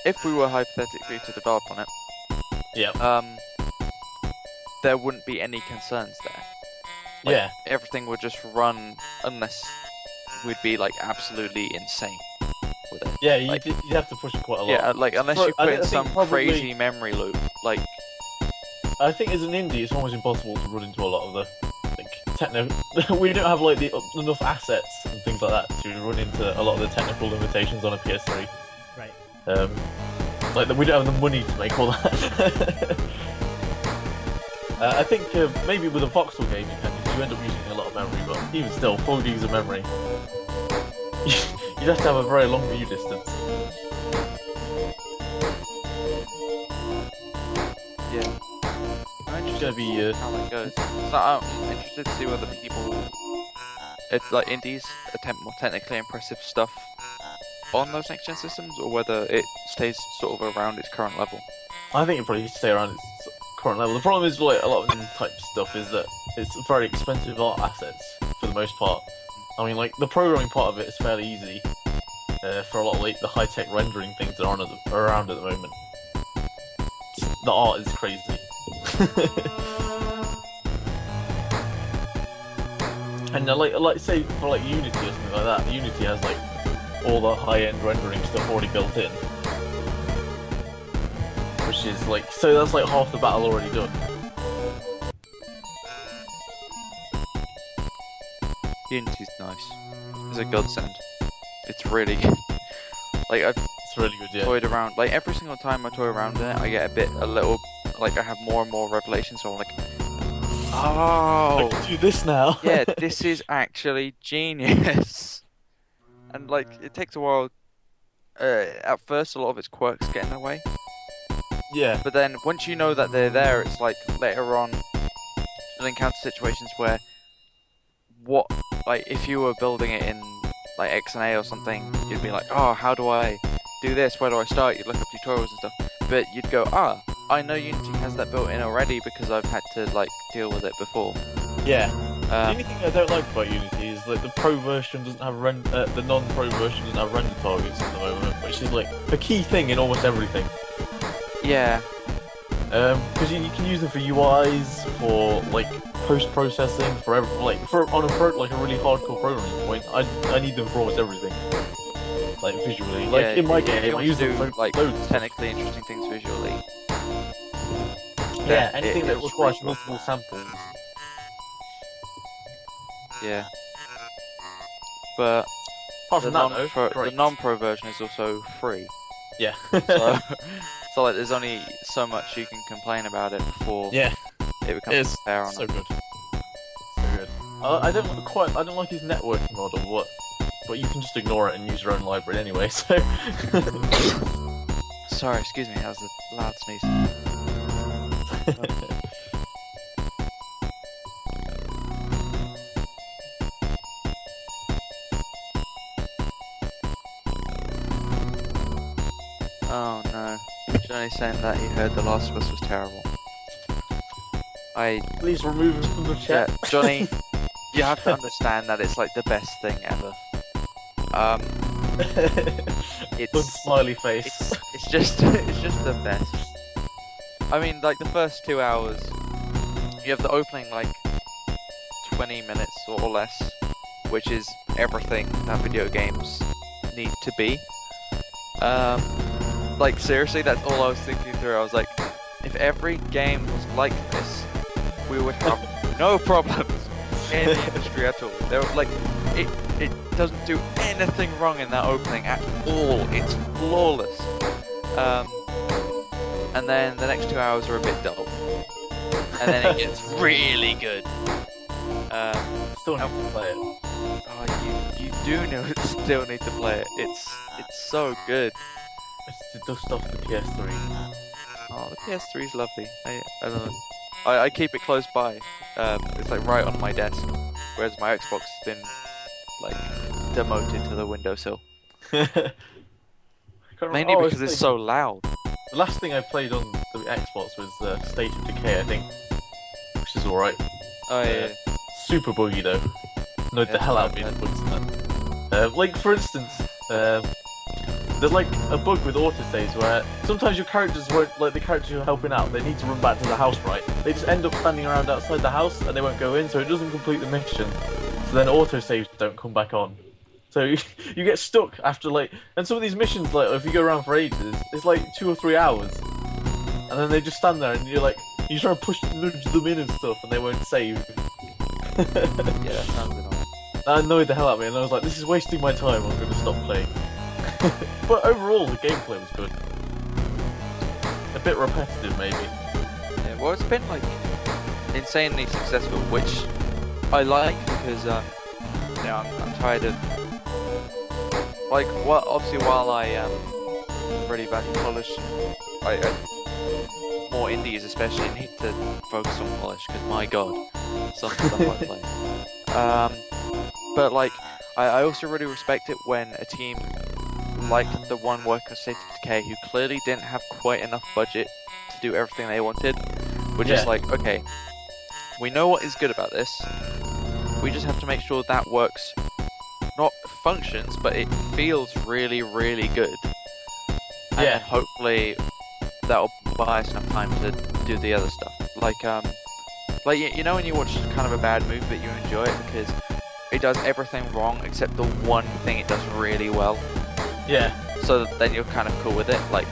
[SPEAKER 2] if we were hypothetically to develop on it,
[SPEAKER 1] yeah,
[SPEAKER 2] there wouldn't be any concerns there. Like,
[SPEAKER 1] yeah,
[SPEAKER 2] everything would just run unless we'd be like absolutely insane with it.
[SPEAKER 1] yeah.
[SPEAKER 2] Like,
[SPEAKER 1] you'd have to push it quite a lot.
[SPEAKER 2] Yeah, like unless you put in some crazy memory loop, like.
[SPEAKER 1] I think as an indie, it's almost impossible to run into a lot of the techno. We don't have like enough assets and things like that to run into a lot of the technical limitations on a PS3.
[SPEAKER 3] Right.
[SPEAKER 1] Like we don't have the money to make all that. I think maybe with a voxel game you end up using a lot of memory, but even still, 4 gigs of memory, you'd have to have a very long view distance.
[SPEAKER 2] Yeah. I'm
[SPEAKER 1] It's gonna be
[SPEAKER 2] how that goes. So I'm interested to see whether people, like indies, attempt more technically impressive stuff on those next gen systems, or whether it stays sort of around its current level.
[SPEAKER 1] I think it'll probably stay around its current level. The problem is like a lot of this type of stuff is that it's very expensive art assets for the most part. I mean, like the programming part of it is fairly easy for a lot of like, the high-tech rendering things that are around at the moment. The art is crazy. And like say for like Unity or something like that, Unity has like all the high-end rendering stuff already built in, which is like, so that's like half the battle already done.
[SPEAKER 2] Unity's nice. It's a godsend. It's really good. Like I've
[SPEAKER 1] It's really good, yeah.
[SPEAKER 2] toyed around, like every single time I toy around in it, I get a little, like I have more and more revelations. So I'm like, oh,
[SPEAKER 1] I can do this now.
[SPEAKER 2] yeah, this is actually genius. And like it takes a while. At first, a lot of its quirks get in the way.
[SPEAKER 1] Yeah.
[SPEAKER 2] But then once you know that they're there, it's like later on you'll encounter situations where like if you were building it in like XNA or something, you'd be like, oh, how do I do this? Where do I start? You'd look up tutorials and stuff. But you'd go, I know Unity has that built in already because I've had to like deal with it before.
[SPEAKER 1] Yeah. The only thing I don't like about Unity is like the pro version doesn't have the non-pro version doesn't have render targets at the moment, which is like a key thing in almost everything.
[SPEAKER 2] Yeah.
[SPEAKER 1] Because you can use them for UIs, for like post-processing, for on a really hardcore programming point. I need them for almost everything. Like visually, like
[SPEAKER 2] yeah,
[SPEAKER 1] in my game, I use them for
[SPEAKER 2] like
[SPEAKER 1] loads.
[SPEAKER 2] technically interesting things visually.
[SPEAKER 1] Yeah, anything that requires multiple samples.
[SPEAKER 2] Yeah. But
[SPEAKER 1] Apart from
[SPEAKER 2] the non-pro version is also free.
[SPEAKER 1] Yeah.
[SPEAKER 2] So like there's only so much you can complain about it before it becomes fair on
[SPEAKER 1] so
[SPEAKER 2] it.
[SPEAKER 1] good. So good. I don't like his networking model, but you can just ignore it and use your own library anyway, so
[SPEAKER 2] Sorry, excuse me, that was a loud sneeze. Oh no. Johnny's saying that he heard The Last of Us was terrible.
[SPEAKER 1] Please remove him from the chat.
[SPEAKER 2] Yeah, Johnny, you have to understand that it's like the best thing ever.
[SPEAKER 1] It's good smiley face.
[SPEAKER 2] It's just the best. I mean, like the first 2 hours, you have the opening like 20 minutes or less, which is everything that video games need to be. Like seriously, that's all I was thinking through. I was like, if every game was like this, we would have no problems in the industry at all. There was like, it doesn't do anything wrong in that opening at all. It's flawless. And then the next 2 hours are a bit dull, and then it gets really good.
[SPEAKER 1] Still have to play it.
[SPEAKER 2] Oh, you do still need to play it. It's so good.
[SPEAKER 1] It's to dust off the PS3.
[SPEAKER 2] Oh, the PS3 is lovely. I don't know. I keep it close by. It's like right on my desk, whereas my Xbox has been like demoted to the windowsill. Mainly because it's so loud.
[SPEAKER 1] The last thing I played on the Xbox was State of Decay, I think, which is alright.
[SPEAKER 2] Oh yeah.
[SPEAKER 1] Super buggy though. Annoyed the hell out of me the bugs in that. Like for instance, there's like a bug with autosaves where sometimes your characters won't, like the characters you're helping out, they need to run back to the house, right? They just end up standing around outside the house and they won't go in, so it doesn't complete the mission. So then autosaves don't come back on. So you get stuck after like, and some of these missions, like if you go around for ages, it's like 2 or 3 hours, and then they just stand there and you're like, you try to nudge them in and stuff, and they won't save.
[SPEAKER 2] Yeah, that sounds annoying.
[SPEAKER 1] That annoyed the hell out of me, and I was like, this is wasting my time. I'm going to stop playing. But overall, the gameplay was good. A bit repetitive, maybe.
[SPEAKER 2] Yeah, well, it's been like insanely successful, which I like because you know, I'm tired of like obviously while I really value polish, I more indies especially need to focus on polish because my god, some stuff I play. But like I also really respect it when a team like the one working on State of Decay who clearly didn't have quite enough budget to do everything they wanted, were just like, okay, we know what is good about this, we just have to make sure that works, not functions, but it feels really, really good. And then hopefully that'll buy us enough time to do the other stuff. Like you know when you watch kind of a bad movie but you enjoy it because it does everything wrong except the one thing it does really well.
[SPEAKER 1] Yeah.
[SPEAKER 2] So then you're kind of cool with it. Like,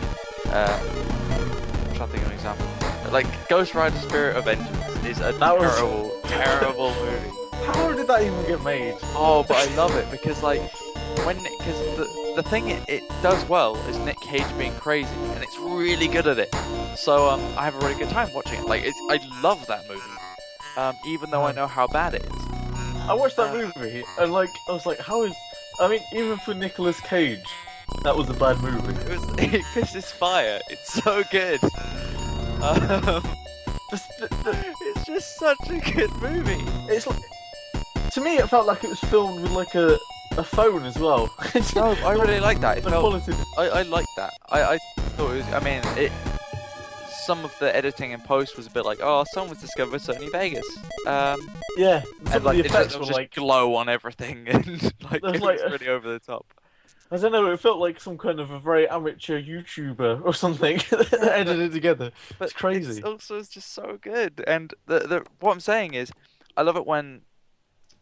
[SPEAKER 2] trying to think of an example. Like Ghost Rider: Spirit of Vengeance is a terrible movie.
[SPEAKER 1] How did that even get made?
[SPEAKER 2] Oh, but I love it because the thing it does well is Nick Cage being crazy, and it's really good at it. So I have a really good time watching it. Like I love that movie, even though I know how bad it is.
[SPEAKER 1] I watched that movie and I was like, how is? I mean, even for Nicolas Cage, that was a bad movie.
[SPEAKER 2] It pisses fire. It's so good. It's just such a good movie.
[SPEAKER 1] It's like, to me, it felt like it was filmed with like a phone as well.
[SPEAKER 2] No, I really like that. It felt,
[SPEAKER 1] quality.
[SPEAKER 2] I like that. I thought it was. I mean, some of the editing and post was a bit like, oh, someone was discovered Sony Vegas.
[SPEAKER 1] Yeah,
[SPEAKER 2] and like the effects were just glow on everything, and like it was really over the top.
[SPEAKER 1] I don't know. It felt like some kind of a very amateur YouTuber or something edited together.
[SPEAKER 2] But
[SPEAKER 1] it's crazy.
[SPEAKER 2] It's just so good. And what I'm saying is, I love it when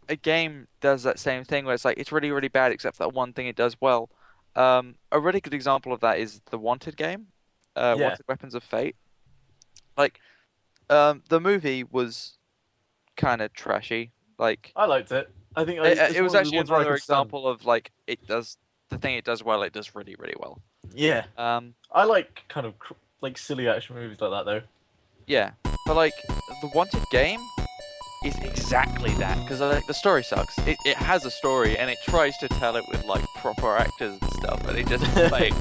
[SPEAKER 2] a game does that same thing where it's like it's really really bad except for that one thing it does well. A really good example of that is the Wanted game, Wanted Weapons of Fate. Like, the movie was kind of trashy. Like,
[SPEAKER 1] I liked it. I think
[SPEAKER 2] it was actually another example of like the thing it does well. It does really really well.
[SPEAKER 1] Yeah. I like kind of like silly action movies like that though.
[SPEAKER 2] Yeah, but like the Wanted game is exactly that because like the story sucks. It has a story and it tries to tell it with like proper actors and stuff, and it just fails.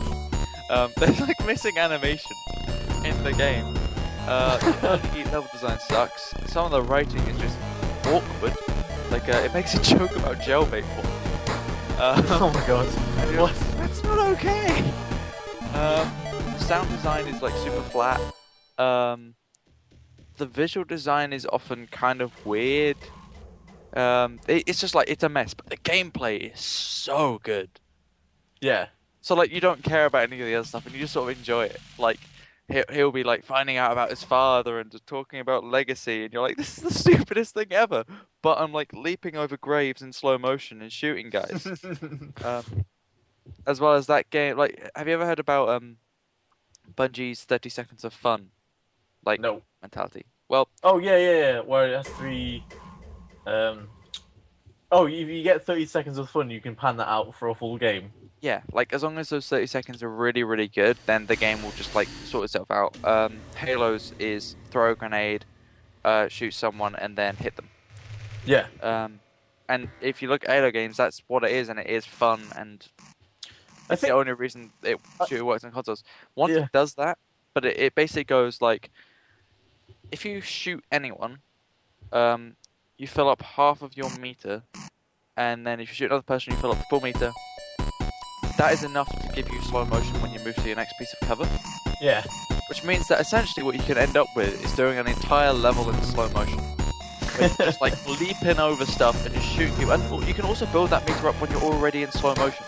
[SPEAKER 2] There's like missing animation in the game. The level design sucks. Some of the writing is just awkward. Like it makes a joke about jailbait porn.
[SPEAKER 1] Oh my god! What?
[SPEAKER 2] That's not okay. Sound design is like super flat. The visual design is often kind of weird. It's just like it's a mess, but the gameplay is so good.
[SPEAKER 1] Yeah.
[SPEAKER 2] So like you don't care about any of the other stuff, and you just sort of enjoy it. Like he'll be like finding out about his father and just talking about legacy, and you're like, this is the stupidest thing ever. But I'm like leaping over graves in slow motion and shooting guys. As well as that game, like, have you ever heard about Bungie's 30 Seconds of Fun? Like,
[SPEAKER 1] no.
[SPEAKER 2] Mentality. Well.
[SPEAKER 1] Oh yeah. Where it has 3. Oh, if you get 30 seconds of fun, you can pan that out for a full game.
[SPEAKER 2] Yeah, like as long as those 30 seconds are really, really good, then the game will just like sort itself out. Halo's is throw a grenade, shoot someone, and then hit them.
[SPEAKER 1] Yeah.
[SPEAKER 2] And if you look at Halo games, that's what it is, and it is fun, and it's the only reason it works on consoles. Once it does that, but it basically goes like, if you shoot anyone, you fill up half of your meter, and then if you shoot another person, you fill up the full meter. That is enough to give you slow motion when you move to your next piece of cover.
[SPEAKER 1] Yeah.
[SPEAKER 2] Which means that essentially what you can end up with is doing an entire level in slow motion. Just like leaping over stuff and just shooting people. And you can also build that meter up when you're already in slow motion.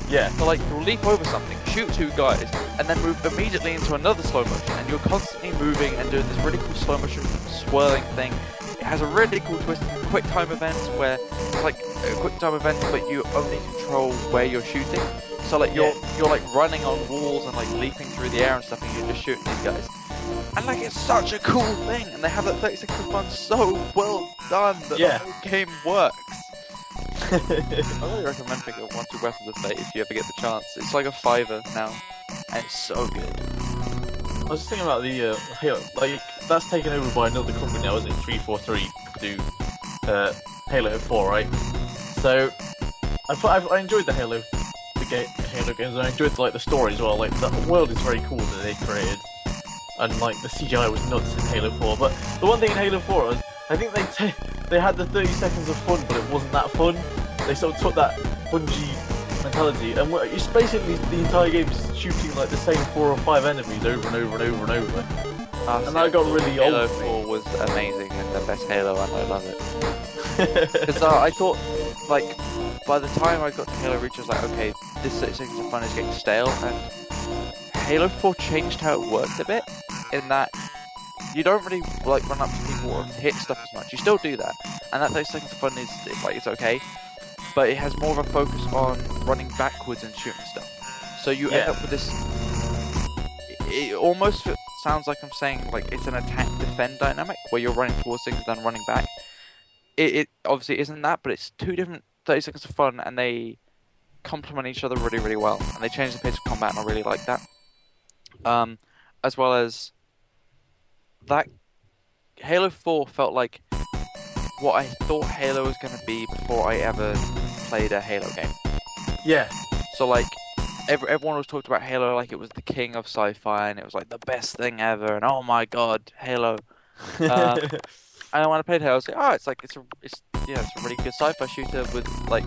[SPEAKER 1] Yeah.
[SPEAKER 2] So like you'll leap over something, shoot 2 guys, and then move immediately into another slow motion. And you're constantly moving and doing this really cool slow motion swirling thing. It has a really cool twist in quick time events where it's like a quick time event, but you only control where you're shooting. So like you're like running on walls and like leaping through the air and stuff, and you're just shooting these guys. And like it's such a cool thing, and they have that 30 seconds of fun so well done that the whole game works. I really recommend picking up Wanted Weapons of Fate if you ever get the chance. It's like a $5 now, and it's so good.
[SPEAKER 1] I was just thinking about the Halo, like that's taken over by another company now, isn't it? 343 do Halo 4, right? So I enjoyed the Halo games. I enjoyed like the story as well. Like the world is very cool that they created, and like the CGI was nuts in Halo 4. But the one thing in Halo 4 was I think they had the 30 seconds of fun, but it wasn't that fun. They sort of took that Bungie mentality, and it's basically the entire game is shooting like the same 4 or 5 enemies over and over and over and over. And that got really old.
[SPEAKER 2] Halo 4 was amazing and the best Halo, and I love it. Because I thought, like, by the time I got to Halo Reach, I was like, okay, this 30 seconds of fun is getting stale, and Halo 4 changed how it worked a bit, in that you don't really like run up to people or hit stuff as much. You still do that, and that 30 seconds of fun is like it's okay, but it has more of a focus on running backwards and shooting stuff. So you end up with this. It almost sounds like I'm saying like it's an attack-defend dynamic where you're running towards things and then running back. It obviously isn't that, but it's two different 30 seconds of fun, and they complement each other really, really well. And they change the pace of combat, and I really like that. As well as that, Halo 4 felt like what I thought Halo was going to be before I ever played a Halo game.
[SPEAKER 1] Yeah.
[SPEAKER 2] So like, everyone was talked about Halo like it was the king of sci-fi, and it was like the best thing ever, and oh my god, Halo. And when I played Halo, I was like, oh, it's a really good sci-fi shooter with like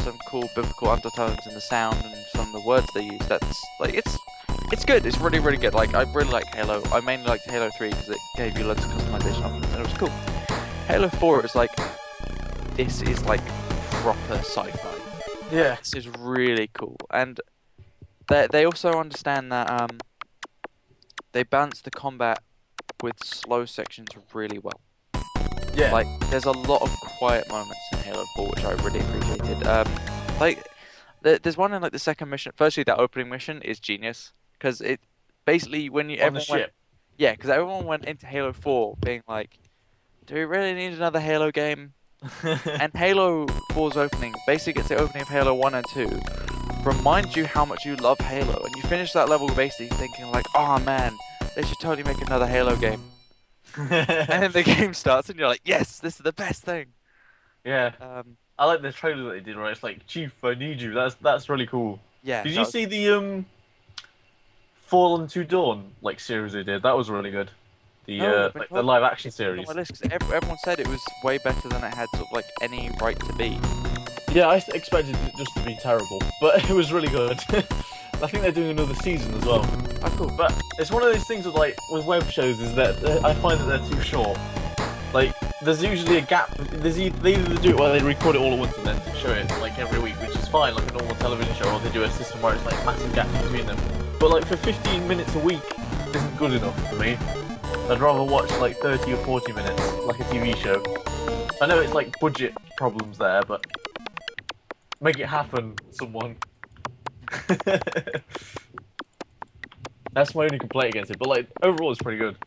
[SPEAKER 2] some cool biblical undertones in the sound and some of the words they use. That's like it's good. It's really, really good. Like, I really like Halo. I mainly liked Halo 3 because it gave you loads of customization options and it was cool. Halo 4, it was like, this is like proper sci-fi.
[SPEAKER 1] Yeah.
[SPEAKER 2] This is really cool. And they also understand that they balance the combat with slow sections really well.
[SPEAKER 1] Yeah.
[SPEAKER 2] Like, there's a lot of quiet moments in Halo 4, which I really appreciated. Like, there's one in like the second mission. Firstly, that opening mission is genius because it basically
[SPEAKER 1] On the ship.
[SPEAKER 2] yeah, because everyone went into Halo 4 being like, do we really need another Halo game? And Halo 4's opening basically gets the opening of Halo 1 and 2, reminds you how much you love Halo, and you finish that level basically thinking like, oh man, they should totally make another Halo game. And then the game starts and you're like, yes, this is the best thing.
[SPEAKER 1] Yeah. I like the trailer that they did, right? It's like, Chief, I need you. That's really cool.
[SPEAKER 2] Yeah.
[SPEAKER 1] Did you see the Fallen to Dawn like series they did? That was really good. The the live action series.
[SPEAKER 2] On my list, 'cause everyone said it was way better than it had sort of like any right to be.
[SPEAKER 1] Yeah, I expected it just to be terrible, but it was really good. I think they're doing another season as well.
[SPEAKER 2] Oh, cool.
[SPEAKER 1] But it's one of those things with with web shows is that I find that they're too short. Like, there's usually a gap. They either do it where they record it all at once and then show it like every week, which is fine, like a normal television show, or they do a system where it's like massive gaps between them. But like for 15 minutes a week isn't good enough for me. I'd rather watch like 30 or 40 minutes, like a TV show. I know it's like budget problems there, but make it happen, someone. That's my only complaint against it, but like overall it's pretty good.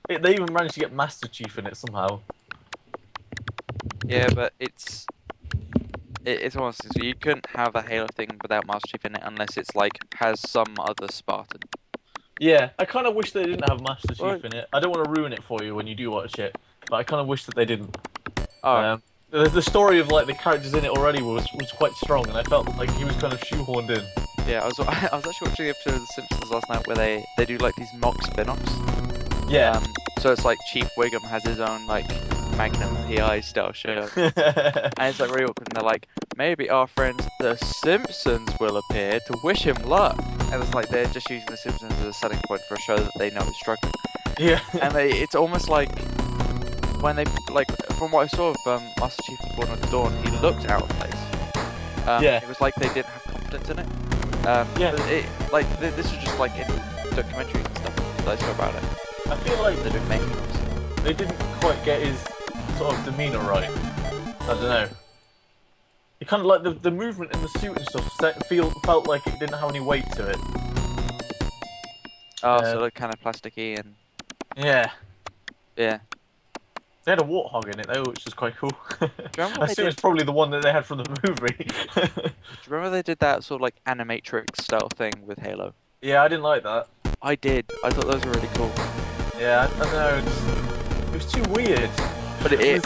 [SPEAKER 1] They even managed to get Master Chief in it somehow.
[SPEAKER 2] Yeah, but it's honestly, so you couldn't have a Halo thing without Master Chief in it unless it's like has some other Spartan.
[SPEAKER 1] Yeah, I kind of wish they didn't have Master Chief in it. I don't want to ruin it for you when you do watch it, but I kind of wish that they didn't.
[SPEAKER 2] Oh.
[SPEAKER 1] The story of like the characters in it already was quite strong, and I felt like he was kind of shoehorned in.
[SPEAKER 2] Yeah, I was actually watching the episode of The Simpsons last night where they do like these mock spin-offs.
[SPEAKER 1] Yeah.
[SPEAKER 2] So it's like Chief Wiggum has his own like Magnum PI style show, and it's like really awkward. And they're like, maybe our friends The Simpsons will appear to wish him luck, and it's like they're just using The Simpsons as a selling point for a show that they know is struggling.
[SPEAKER 1] Yeah.
[SPEAKER 2] And it's almost like when they like from what I saw of Master Chief and Fallen to Dawn, he looked out of place.
[SPEAKER 1] Yeah.
[SPEAKER 2] It was like they didn't have confidence in it.
[SPEAKER 1] Yeah.
[SPEAKER 2] This was just like in documentaries and stuff that I saw about it.
[SPEAKER 1] I feel like
[SPEAKER 2] They're doing making ofs.
[SPEAKER 1] They didn't quite get his sort of demeanor right. I don't know. It kind of like the movement in the suit and stuff felt like it didn't have any weight to it.
[SPEAKER 2] Oh, so like kind of plasticky and
[SPEAKER 1] yeah.
[SPEAKER 2] Yeah.
[SPEAKER 1] They had a warthog in it though, which was quite cool.
[SPEAKER 2] I
[SPEAKER 1] assume it's probably the one that they had from the movie.
[SPEAKER 2] Do you remember they did that sort of like animatrix style thing with Halo?
[SPEAKER 1] Yeah, I didn't like that.
[SPEAKER 2] I did. I thought those were really cool.
[SPEAKER 1] Yeah, I don't know. It was too weird.
[SPEAKER 2] But it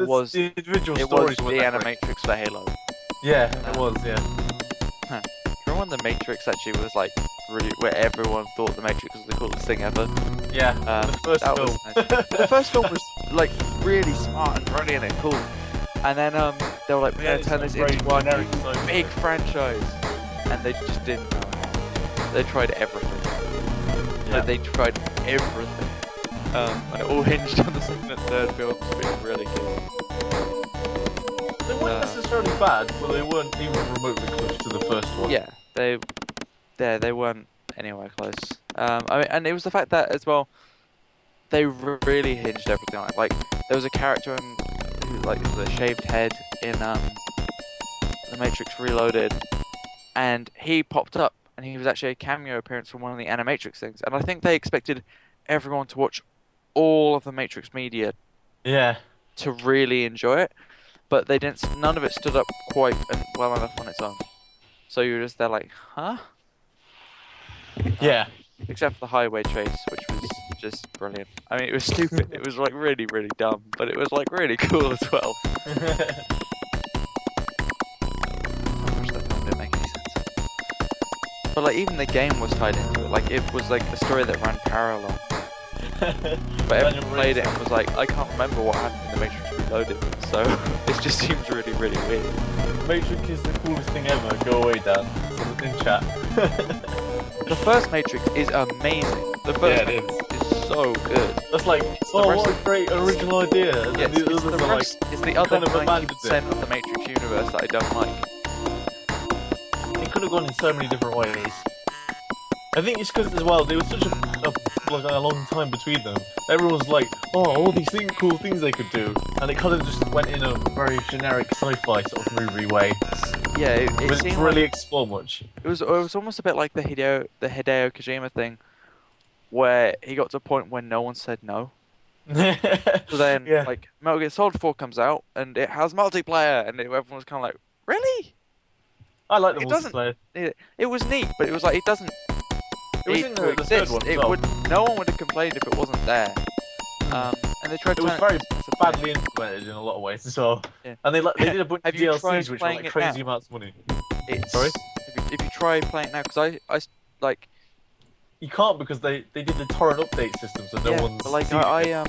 [SPEAKER 2] was
[SPEAKER 1] the individual
[SPEAKER 2] the animatrix for Halo.
[SPEAKER 1] Yeah, it was. Yeah.
[SPEAKER 2] Huh. Do you remember when the Matrix actually was like really where everyone thought the Matrix was the coolest thing ever?
[SPEAKER 1] Yeah. The first film.
[SPEAKER 2] The first film was like really smart and brilliant and cool. And then they were like, we're gonna turn this into one big franchise, and they just didn't know how. They tried everything.
[SPEAKER 1] Yeah.
[SPEAKER 2] Like, they tried everything. And it all hinged on the second and third films being really good.
[SPEAKER 1] They weren't necessarily bad, but they weren't even remotely close to the first one.
[SPEAKER 2] Yeah, they weren't anywhere close. I mean, and it was the fact that as well, they really hinged everything on it. Like, there was a character who like the shaved head in The Matrix Reloaded, and he popped up and he was actually a cameo appearance from one of the Animatrix things. And I think they expected everyone to watch all of the Matrix media to really enjoy it, but they didn't. None of it stood up quite well enough on its own. So you were just there like, huh?
[SPEAKER 1] Yeah.
[SPEAKER 2] Except for the highway chase, which was just brilliant. I mean, it was stupid. It was like really, really dumb, but it was like really cool as well. I wish that film didn't make any sense. But like even the game was tied into it. Like it was like a story that ran parallel. But everyone played it and was like, I can't remember what happened in the Matrix Reloaded. So it just seems really, really weird.
[SPEAKER 1] Matrix is the coolest thing ever. Go away, Dan. In chat.
[SPEAKER 2] The first Matrix is amazing. The first Matrix is so good.
[SPEAKER 1] That's like, what a great original idea.
[SPEAKER 2] Yes, it's the other 90% of the Matrix universe that I don't like.
[SPEAKER 1] It could have gone in so many different ways. I think it's because as well, there was such a long time between them. Everyone's like, all these cool things they could do, and it kind of just went in a very generic sci-fi sort of movie way.
[SPEAKER 2] Yeah, it
[SPEAKER 1] didn't really explore much.
[SPEAKER 2] It was almost a bit like the Hideo Kojima thing, where he got to a point when no one said no. So then, like, Metal Gear Solid 4 comes out, and it has multiplayer, and everyone was kind of like, really?
[SPEAKER 1] I like the multiplayer.
[SPEAKER 2] It was neat, but it was like, it doesn't...
[SPEAKER 1] It was in the third one as well.
[SPEAKER 2] No one would have complained if it wasn't there. And they tried to...
[SPEAKER 1] It was very badly implemented in a lot of ways as well. Yeah. And they did a bunch of DLCs which were like crazy amounts of money. Sorry?
[SPEAKER 2] If you try playing it now, because I like...
[SPEAKER 1] You can't because they did the torrent update system, so no one's...
[SPEAKER 2] But like, yeah,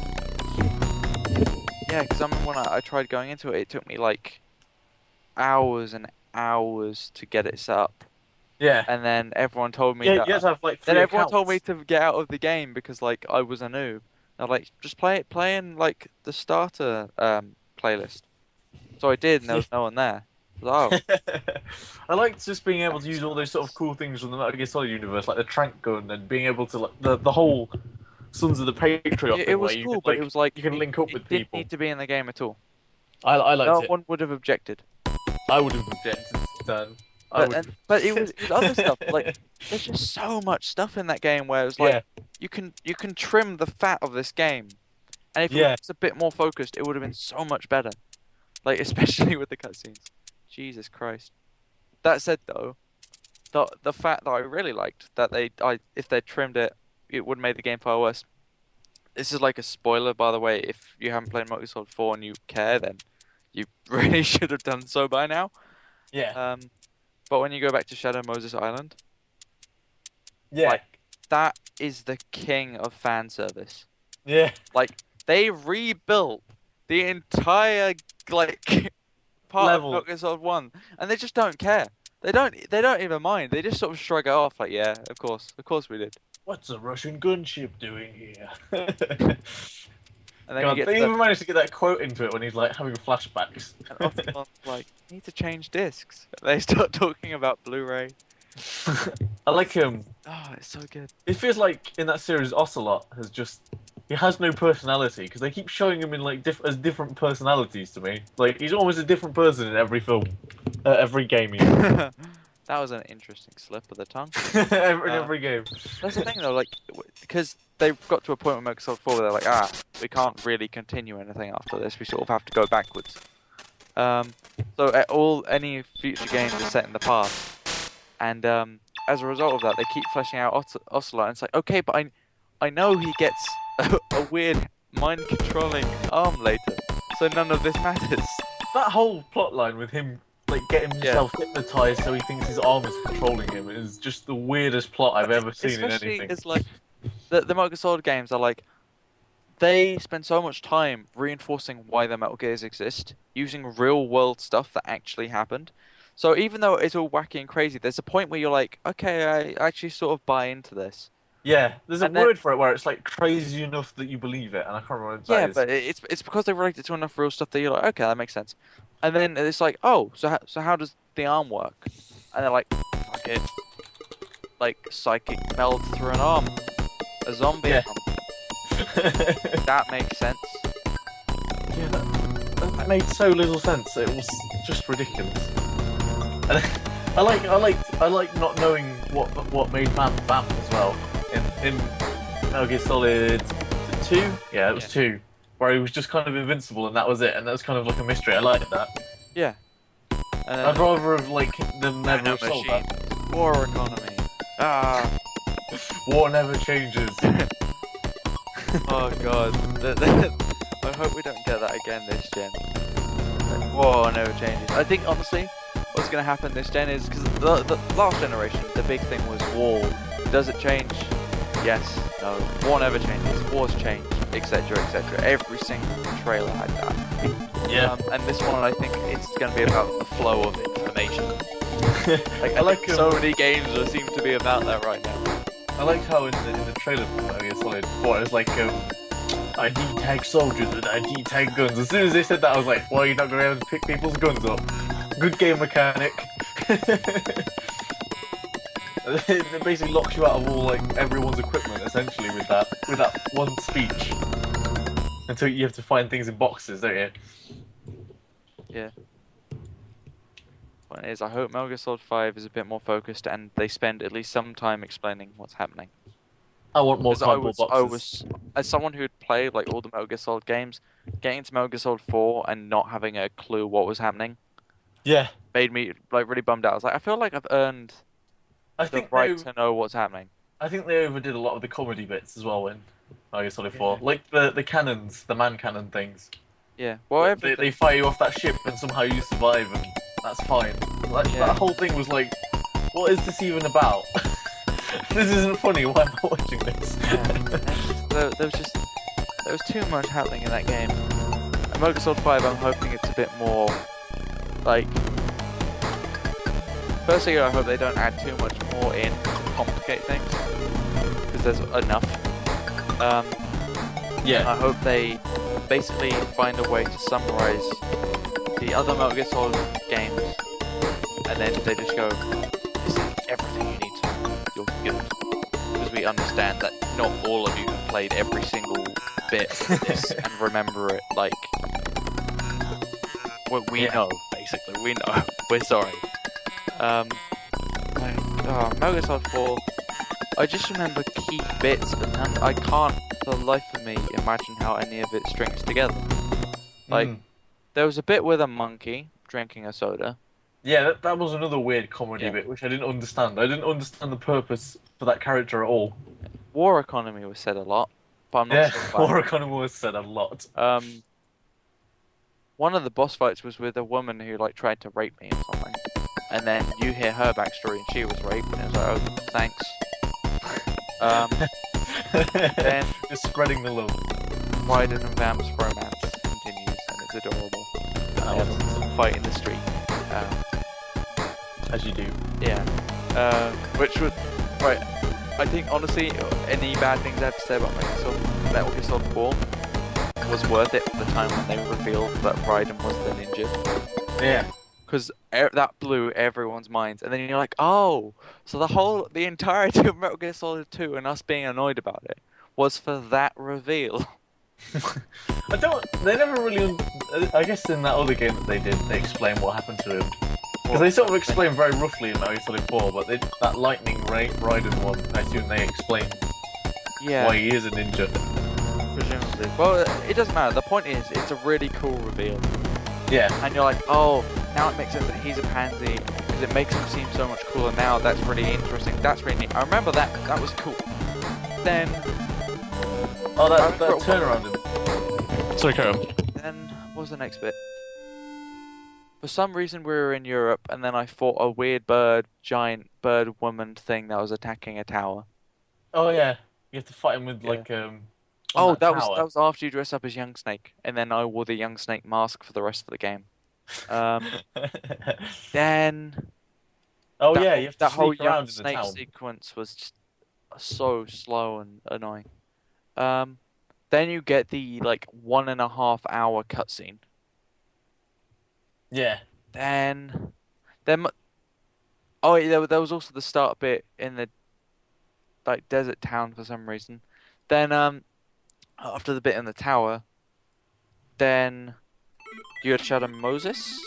[SPEAKER 2] because I remember when I tried going into it, it took me like hours and hours to get it set up.
[SPEAKER 1] Yeah.
[SPEAKER 2] And then everyone told me that...
[SPEAKER 1] you have to have like 3
[SPEAKER 2] Then everyone
[SPEAKER 1] accounts.
[SPEAKER 2] told me to get out of the game because like I was a noob. I was like, just play in like the starter playlist. So I did, and there was no one there. I was like, oh.
[SPEAKER 1] I liked just being able to use all those sort of cool things from the Metal Gear Solid universe, like the trank gun, and being able to like the whole Sons of the Patriot thing.
[SPEAKER 2] It was cool, but it was like
[SPEAKER 1] you can link up with
[SPEAKER 2] it
[SPEAKER 1] people.
[SPEAKER 2] Didn't need to be in the game at all.
[SPEAKER 1] I liked it.
[SPEAKER 2] No one would have objected.
[SPEAKER 1] I would have objected. Dan.
[SPEAKER 2] But it was other stuff. Like there's just so much stuff in that game where it's like you can trim the fat of this game, and if it was a bit more focused, it would have been so much better. Like especially with the cutscenes. Jesus Christ. That said, though, the fact that I really liked that if they trimmed it, it would have made the game far worse. This is like a spoiler, by the way. If you haven't played Metal Gear Solid 4 and you care, then you really should have done so by now.
[SPEAKER 1] Yeah.
[SPEAKER 2] But when you go back to Shadow Moses Island,
[SPEAKER 1] like
[SPEAKER 2] that is the king of fan service.
[SPEAKER 1] Yeah.
[SPEAKER 2] Like they rebuilt the entire like part
[SPEAKER 1] level
[SPEAKER 2] of Metal Gear Solid 1, and they just don't care. They don't even mind. They just sort of shrug it off, like, yeah, of course we did.
[SPEAKER 1] What's a Russian gunship doing here?
[SPEAKER 2] And then
[SPEAKER 1] God, they even managed to get that quote into it when he's like having flashbacks.
[SPEAKER 2] And Optimon's like, need to change discs. They start talking about Blu-ray.
[SPEAKER 1] I like him.
[SPEAKER 2] Oh, it's so good.
[SPEAKER 1] It feels like in that series, Ocelot he has no personality because they keep showing him in like as different personalities to me. Like he's almost a different person in every film, every game.
[SPEAKER 2] That was an interesting slip of the tongue.
[SPEAKER 1] In every game.
[SPEAKER 2] That's the thing though, like because they got to a point with Metal Gear Solid 4 where they're like, we can't really continue anything after this. We sort of have to go backwards. So any future games are set in the past, and as a result of that, they keep fleshing out Ocelot. And it's like, okay, but I know he gets a weird mind-controlling arm later, so none of this matters.
[SPEAKER 1] That whole plot line with him like getting himself hypnotized so he thinks his arm is controlling him is just the weirdest plot I've ever seen in anything.
[SPEAKER 2] Especially it's like the Metal Gear Solid games are like they spend so much time reinforcing why the Metal Gears exist, using real-world stuff that actually happened. So even though it's all wacky and crazy, there's a point where you're like, okay, I actually sort of buy into this.
[SPEAKER 1] Yeah, there's a word for it where it's like crazy enough that you believe it, and I can't remember what that is.
[SPEAKER 2] But it's because they relate it to enough real stuff that you're like, okay, that makes sense. And then it's like, oh, so how does the arm work? And they're like, fuck it, like psychic meld through an arm, a zombie arm. That makes sense. Yeah,
[SPEAKER 1] that made so little sense. It was just ridiculous. And I like not knowing what made Vamp as well. In Metal Gear Solid 2, yeah, it was 2, where he was just kind of invincible and that was it, and that was kind of like a mystery. I like that.
[SPEAKER 2] Yeah.
[SPEAKER 1] I'd rather have like them never have solved that.
[SPEAKER 2] War economy. Ah.
[SPEAKER 1] War never changes.
[SPEAKER 2] Oh god. I hope we don't get that again this gen. Like, war never changes. I think honestly, what's going to happen this gen is because the last generation, the big thing was war. Does it change? Yes. No. War never changes. Wars change, etc., etc. Every single trailer had that.
[SPEAKER 1] Yeah.
[SPEAKER 2] And this one, I think it's going to be about the flow of information.
[SPEAKER 1] I like
[SPEAKER 2] so many games seem to be about that right now.
[SPEAKER 1] I liked how in the trailer for Metal Gear Solid 4, it was like ID tag soldiers and ID tag guns. As soon as they said that, I was like, well, you're not going to be able to pick people's guns up. Good game mechanic. It basically locks you out of all everyone's equipment essentially with that one speech. Until you have to find things in boxes, don't you?
[SPEAKER 2] Yeah. Point is, I hope Metal Gear Solid 5 is a bit more focused and they spend at least some time explaining what's happening.
[SPEAKER 1] I want more cardboard boxes.
[SPEAKER 2] As someone who'd played all the Metal Gear Solid games, getting to Metal Gear Solid 4 and not having a clue what was happening,
[SPEAKER 1] yeah,
[SPEAKER 2] made me really bummed out. I was like, I feel like I've earned the right to know what's happening.
[SPEAKER 1] I think they overdid a lot of the comedy bits as well in Metal Gear Solid 4, like the cannons, the man cannon things.
[SPEAKER 2] Yeah, well,
[SPEAKER 1] they fire you off that ship and somehow you survive, and that's fine. That whole thing was like, what is this even about? This isn't funny. Why am I watching this?
[SPEAKER 2] Yeah. There was too much happening in that game. And Metal Gear Solid 5, I'm hoping it's a bit more Firstly, I hope they don't add too much more in to complicate things, because there's enough.
[SPEAKER 1] Yeah.
[SPEAKER 2] I hope they basically find a way to summarize the other Metal Gear Solid games, and then they just go, "This is everything you need to know. You're good." Because we understand that not all of you have played every single bit of this and remember it well, we know, basically. We know. We're sorry. Metal Gear Solid 4, I just remember key bits, but I can't, for the life of me, imagine how any of it strings together. There was a bit with a monkey drinking a soda.
[SPEAKER 1] Yeah, that was another weird comedy bit, which I didn't understand. I didn't understand the purpose for that character at all.
[SPEAKER 2] War economy was said a lot, but I'm not sure about
[SPEAKER 1] war economy was said a lot.
[SPEAKER 2] One of the boss fights was with a woman who tried to rape me or something. And then you hear her backstory and she was raped, and it was like, oh, thanks. Then
[SPEAKER 1] just spreading the love.
[SPEAKER 2] Raiden and Vamp's romance continues, and it's adorable. Fight in the street.
[SPEAKER 1] As you do.
[SPEAKER 2] Yeah. Which would... Right, I think, honestly, any bad things I have to say about Metal Gear Solid 4 was worth it at the time when they revealed that Raiden was the ninja.
[SPEAKER 1] Yeah.
[SPEAKER 2] Because that blew everyone's minds, and then you're like, oh, so the entirety of Metal Gear Solid 2 and us being annoyed about it was for that reveal.
[SPEAKER 1] They never really, I guess in that other game that they did, they explained what happened to him. Because they sort of explained very roughly in Metal Gear Solid 4, but that Lightning Raiden one, I assume they explained why he is a ninja.
[SPEAKER 2] Presumably. Well, it doesn't matter. The point is, it's a really cool reveal.
[SPEAKER 1] Yeah.
[SPEAKER 2] And you're like, oh, now it makes sense that he's a pansy, because it makes him seem so much cooler now. That's really interesting. That's really neat. I remember that. That was cool. Then...
[SPEAKER 1] Oh, that turnaround. Sorry, carry on.
[SPEAKER 2] Then, what was the next bit? For some reason, we were in Europe, and then I fought a weird giant bird woman thing that was attacking a tower.
[SPEAKER 1] Oh, yeah. You have to fight him with,
[SPEAKER 2] Oh, that was after you dress up as Young Snake, and then I wore the Young Snake mask for the rest of the game. Then...
[SPEAKER 1] Oh, you have to
[SPEAKER 2] that whole
[SPEAKER 1] sneak around
[SPEAKER 2] Young
[SPEAKER 1] in the
[SPEAKER 2] Snake
[SPEAKER 1] town.
[SPEAKER 2] sequence was just so slow and annoying. Then you get the 1.5 hour cutscene.
[SPEAKER 1] Yeah.
[SPEAKER 2] Then there was also the start bit in the desert town for some reason. Then after the bit in the tower, then you had Shadow Moses.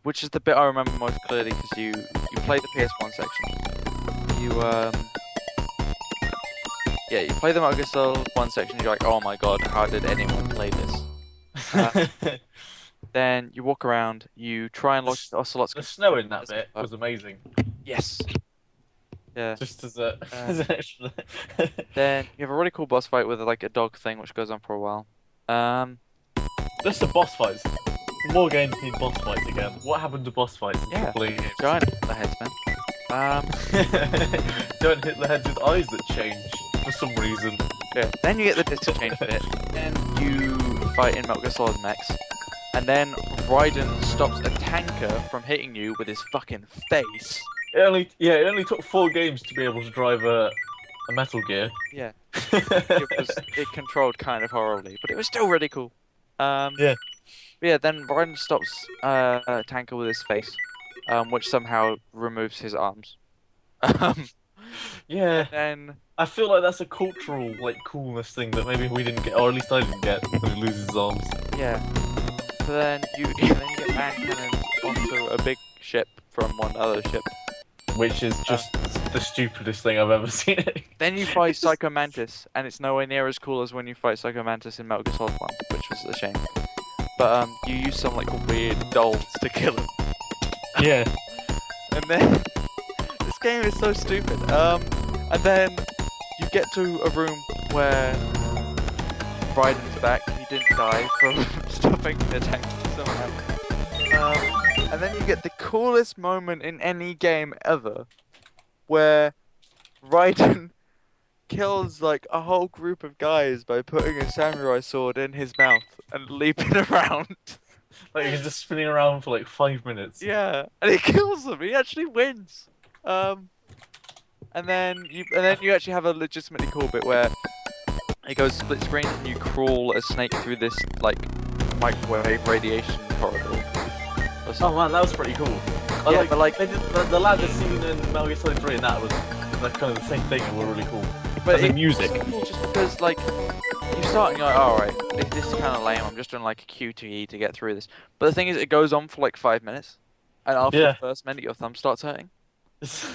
[SPEAKER 2] which is the bit I remember most clearly because you play the PS1 section. You play the Metal Gear Solid 1 section. You're like, oh my god, how did anyone play this? Then you walk around. You try and lock the Ocelot's.
[SPEAKER 1] The snow in that bit was amazing.
[SPEAKER 2] Yes. Yeah.
[SPEAKER 1] Just as as an extra.
[SPEAKER 2] Then you have a really cool boss fight with like a dog thing, which goes on for a while.
[SPEAKER 1] Just the boss fights. More games need boss fights again. What happened to boss fights in AAA games?
[SPEAKER 2] Giant the heads, man.
[SPEAKER 1] Don't hit the heads with eyes that change for some reason.
[SPEAKER 2] Yeah. Then you get the disc change bit. Then you fight in Metal Gear Solid Mechs. And then Raiden stops a tanker from hitting you with his fucking face.
[SPEAKER 1] It only took 4 games to be able to drive a Metal Gear.
[SPEAKER 2] Yeah. It controlled kind of horribly, but it was still really cool.
[SPEAKER 1] Yeah.
[SPEAKER 2] Yeah, then Raiden stops a tanker with his face, which somehow removes his arms.
[SPEAKER 1] Yeah.
[SPEAKER 2] And then
[SPEAKER 1] I feel like that's a cultural coolness thing that maybe we didn't get, or at least I didn't get, when he loses his arms.
[SPEAKER 2] yeah. So then you get man cannons onto a big ship from one other ship.
[SPEAKER 1] Which is just the stupidest thing I've ever seen.
[SPEAKER 2] Then you fight Psycho Mantis, and it's nowhere near as cool as when you fight Psycho Mantis in Metal Gear Solid 1, which was a shame. But you use some weird dolls to kill him.
[SPEAKER 1] Yeah.
[SPEAKER 2] And then this game is so stupid. And then you get to a room where Raiden's back. He didn't die from stopping the attack somehow. And then you get the coolest moment in any game ever, where Raiden kills a whole group of guys by putting a samurai sword in his mouth and leaping around.
[SPEAKER 1] He's just spinning around for 5 minutes.
[SPEAKER 2] Yeah, and he kills them. He actually wins. And then you actually have a legitimately cool bit where it goes split screen and you crawl a snake through this microwave radiation corridor.
[SPEAKER 1] Oh man, that was pretty cool. They did the ladder scene in Metal Gear Solid 3 and that was kind of the same thing and were really cool.
[SPEAKER 2] But
[SPEAKER 1] the music.
[SPEAKER 2] Just because you start and you're like, alright, this is kind of lame, I'm just doing a QTE to get through this. But the thing is, it goes on for 5 minutes, and after the first minute your thumb starts hurting. So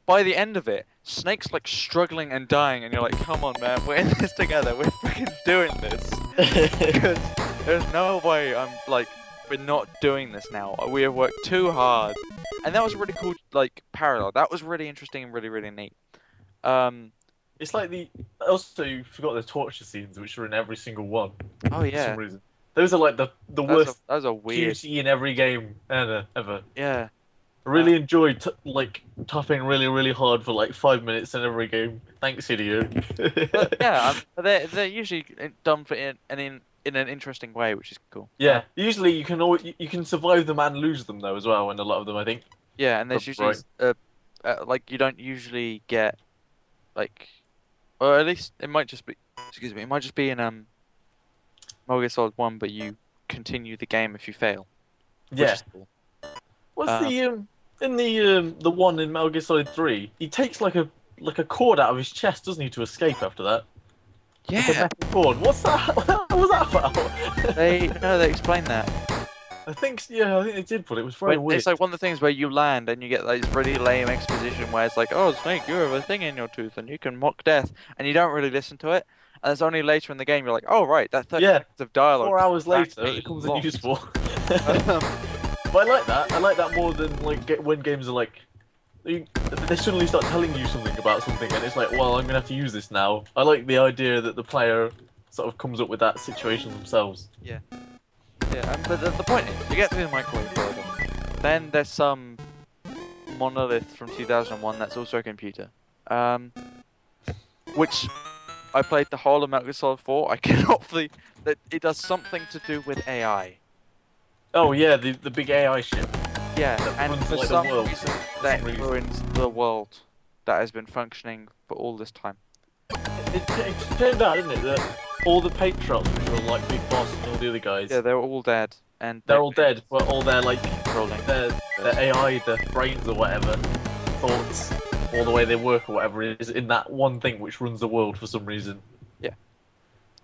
[SPEAKER 2] by the end of it, Snake's struggling and dying and you're like, come on man, we're in this together, we're freaking doing this. Because there's no way we're not doing this now. We have worked too hard. And that was a really cool parallel. That was really interesting and really, really neat.
[SPEAKER 1] It's also you forgot the torture scenes which are in every single one.
[SPEAKER 2] Oh yeah.
[SPEAKER 1] For some reason. Those are the worst
[SPEAKER 2] that was a weird
[SPEAKER 1] QT in every game ever.
[SPEAKER 2] Yeah.
[SPEAKER 1] I really enjoyed toughing really, really hard for 5 minutes in every game. Thanks, Hideo.
[SPEAKER 2] They're usually done in an interesting way, which is cool.
[SPEAKER 1] Yeah, usually you can survive them and lose them though as well in a lot of them, I think.
[SPEAKER 2] Yeah, and there's usually you don't usually get or at least it might just be it might just be in Metal Gear Solid 1, but you continue the game if you fail.
[SPEAKER 1] Yeah.
[SPEAKER 2] Which is cool.
[SPEAKER 1] What's in the one in Metal Gear Solid 3? He takes a cord out of his chest, doesn't he, to escape after that?
[SPEAKER 2] Yeah.
[SPEAKER 1] A metal cord. What's that? What was that about?
[SPEAKER 2] They explained that.
[SPEAKER 1] I think they did, but it was very weird.
[SPEAKER 2] It's one of the things where you land and you get this really lame exposition where it's oh Snake, you have a thing in your tooth and you can mock death, and you don't really listen to it. And it's only later in the game you're like, oh right, that 30 seconds of dialogue.
[SPEAKER 1] 4 hours later, it comes in useful. But I like that. I like that more than when games are they suddenly start telling you something about something, and it's well, I'm gonna have to use this now. I like the idea that the player sort of comes up with that situation themselves.
[SPEAKER 2] Yeah. Yeah, but the point is, you get through the microwave corridor, then there's some monolith from 2001 that's also a computer, which I played the whole of Metal Gear Solid 4. I cannot believe that it does something to do with AI.
[SPEAKER 1] Oh yeah, the big AI ship.
[SPEAKER 2] Yeah, and for some reason that
[SPEAKER 1] reason.
[SPEAKER 2] ruins the world that has been functioning for all this time.
[SPEAKER 1] It turned out, didn't it, that all the Patriots, which were Big Boss and all the other guys...
[SPEAKER 2] Yeah, they're all dead. And
[SPEAKER 1] they're all dead, but all their,
[SPEAKER 2] controlling
[SPEAKER 1] their AI, their brains or whatever, thoughts, all the way they work or whatever, is in that one thing which runs the world for some reason.
[SPEAKER 2] Yeah.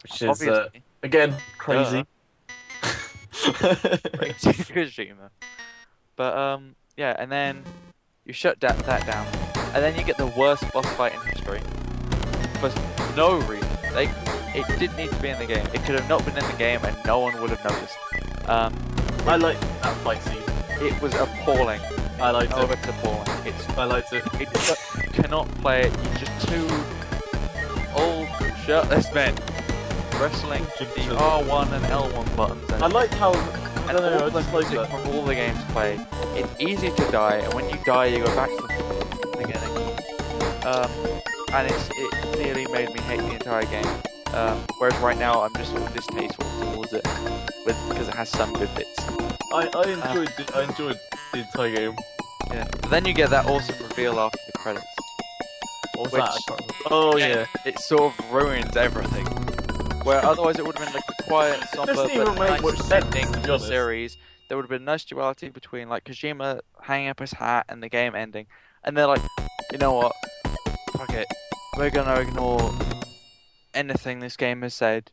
[SPEAKER 1] Which is, again, crazy.
[SPEAKER 2] Crazy Kojima. But yeah, and then you shut that down, and then you get the worst boss fight in history for no reason. It didn't need to be in the game. It could have not been in the game, and no one would have noticed.
[SPEAKER 1] I like that fight scene.
[SPEAKER 2] It was appalling.
[SPEAKER 1] I liked it.
[SPEAKER 2] It's appalling.
[SPEAKER 1] I liked it.
[SPEAKER 2] You cannot play it. You're just two old shirtless men wrestling the R1 and L1 buttons. And
[SPEAKER 1] I liked how
[SPEAKER 2] all the music from all the games play. It's easy to die, and when you die, you go back to the beginning. And it clearly made me hate the entire game. Whereas right now, I'm just sort of distasteful towards it, because it has some good bits.
[SPEAKER 1] I enjoyed the entire game.
[SPEAKER 2] Yeah. But then you get that awesome reveal after the credits.
[SPEAKER 1] What was that? I can't remember. Oh yeah.
[SPEAKER 2] It sort of ruins everything. Where otherwise it would have been like a quiet, somber, but nice ending to the series. There would have been nice duality between like Kojima hanging up his hat and the game ending. And they're like, you know what? Fuck it. We're gonna ignore anything this game has said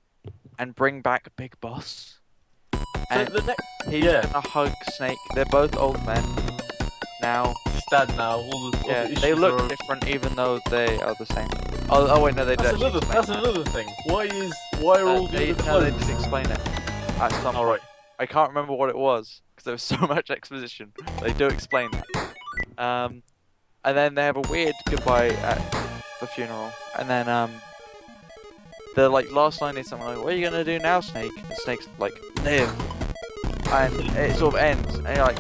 [SPEAKER 2] and bring back Big Boss. And he's gonna hug Snake. They're both old men now.
[SPEAKER 1] He's dead now. All the
[SPEAKER 2] they look different even though they are the same. Oh wait, no, they don't.
[SPEAKER 1] That's another thing. Why are all the
[SPEAKER 2] no, they did explain it at some point.
[SPEAKER 1] Right.
[SPEAKER 2] I can't remember what it was because there was so much exposition. They do explain that. And then they have a weird goodbye at the funeral, and then the like last line is something like, "What are you gonna do now, Snake?" And Snake's like, "Live," and it sort of ends. And you're like,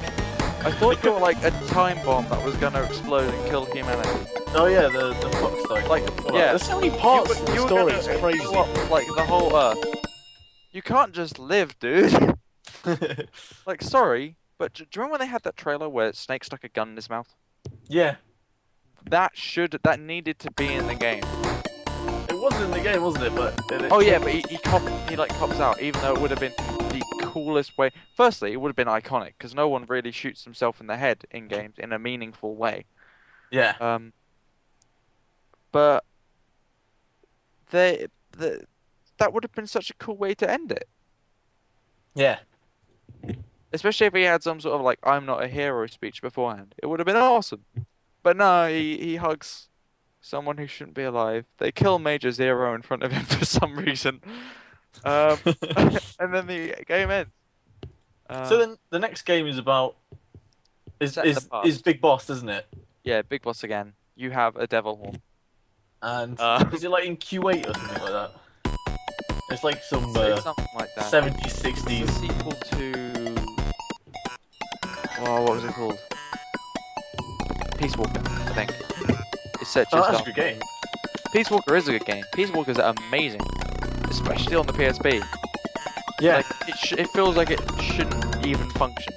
[SPEAKER 2] I thought you were like a time bomb that was gonna explode and kill humanity.
[SPEAKER 1] Oh yeah, the Fox story.
[SPEAKER 2] Like, yeah,
[SPEAKER 1] there's so many parts of the story. It's crazy.
[SPEAKER 2] Like the whole Earth. You can't just live, dude. Like, sorry, but do you remember when they had that trailer where Snake stuck a gun in his mouth?
[SPEAKER 1] Yeah.
[SPEAKER 2] That needed to be in the game.
[SPEAKER 1] It wasn't in the game, wasn't it? But
[SPEAKER 2] oh yeah, but he cops out, even though it would have been the coolest way. Firstly, it would have been iconic because no one really shoots himself in the head in games in a meaningful way.
[SPEAKER 1] Yeah.
[SPEAKER 2] But that would have been such a cool way to end it.
[SPEAKER 1] Yeah.
[SPEAKER 2] Especially if he had some sort of like "I'm not a hero" speech beforehand. It would have been awesome. But no, he hugs someone who shouldn't be alive. They kill Major Zero in front of him for some reason. And then the game ends.
[SPEAKER 1] So then the next game is about is Big Boss, isn't it?
[SPEAKER 2] Yeah, Big Boss again. You have a devil horn.
[SPEAKER 1] And is it like in Q8 or something like that? It's like some
[SPEAKER 2] it's something like that.
[SPEAKER 1] 70s, 60s.
[SPEAKER 2] It's a sequel to what was it called? Peace Walker, I think. It's set just
[SPEAKER 1] that's a good game.
[SPEAKER 2] Peace Walker is a good game. Peace Walker is amazing, especially on the PSP.
[SPEAKER 1] Yeah.
[SPEAKER 2] Like, it feels like it shouldn't even function,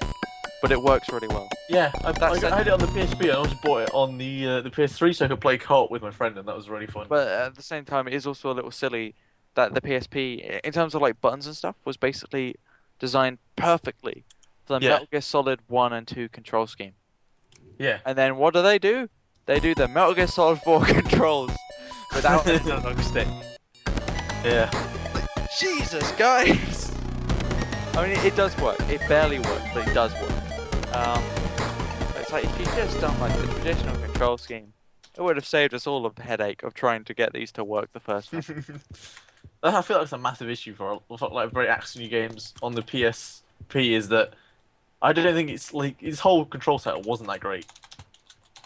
[SPEAKER 2] but it works really well.
[SPEAKER 1] Yeah, I had it on the PSP. I also bought it on the PS3 so I could play co-op with my friend, and that was really fun.
[SPEAKER 2] But at the same time, it is also a little silly that the PSP, in terms of like buttons and stuff, was basically designed perfectly for the Metal Gear Solid 1 and 2 control scheme.
[SPEAKER 1] Yeah.
[SPEAKER 2] And then what do? They do the Metal Gear Solid 4 controls without an analog stick.
[SPEAKER 1] Yeah.
[SPEAKER 2] Jesus, guys! I mean, it does work. It barely works, but it does work. It's like, if you just done like the traditional control scheme, it would have saved us all of the headache of trying to get these to work the first time.
[SPEAKER 1] I feel like it's a massive issue for like very actiony games on the PSP is that I don't think it's like its whole control setup wasn't that great.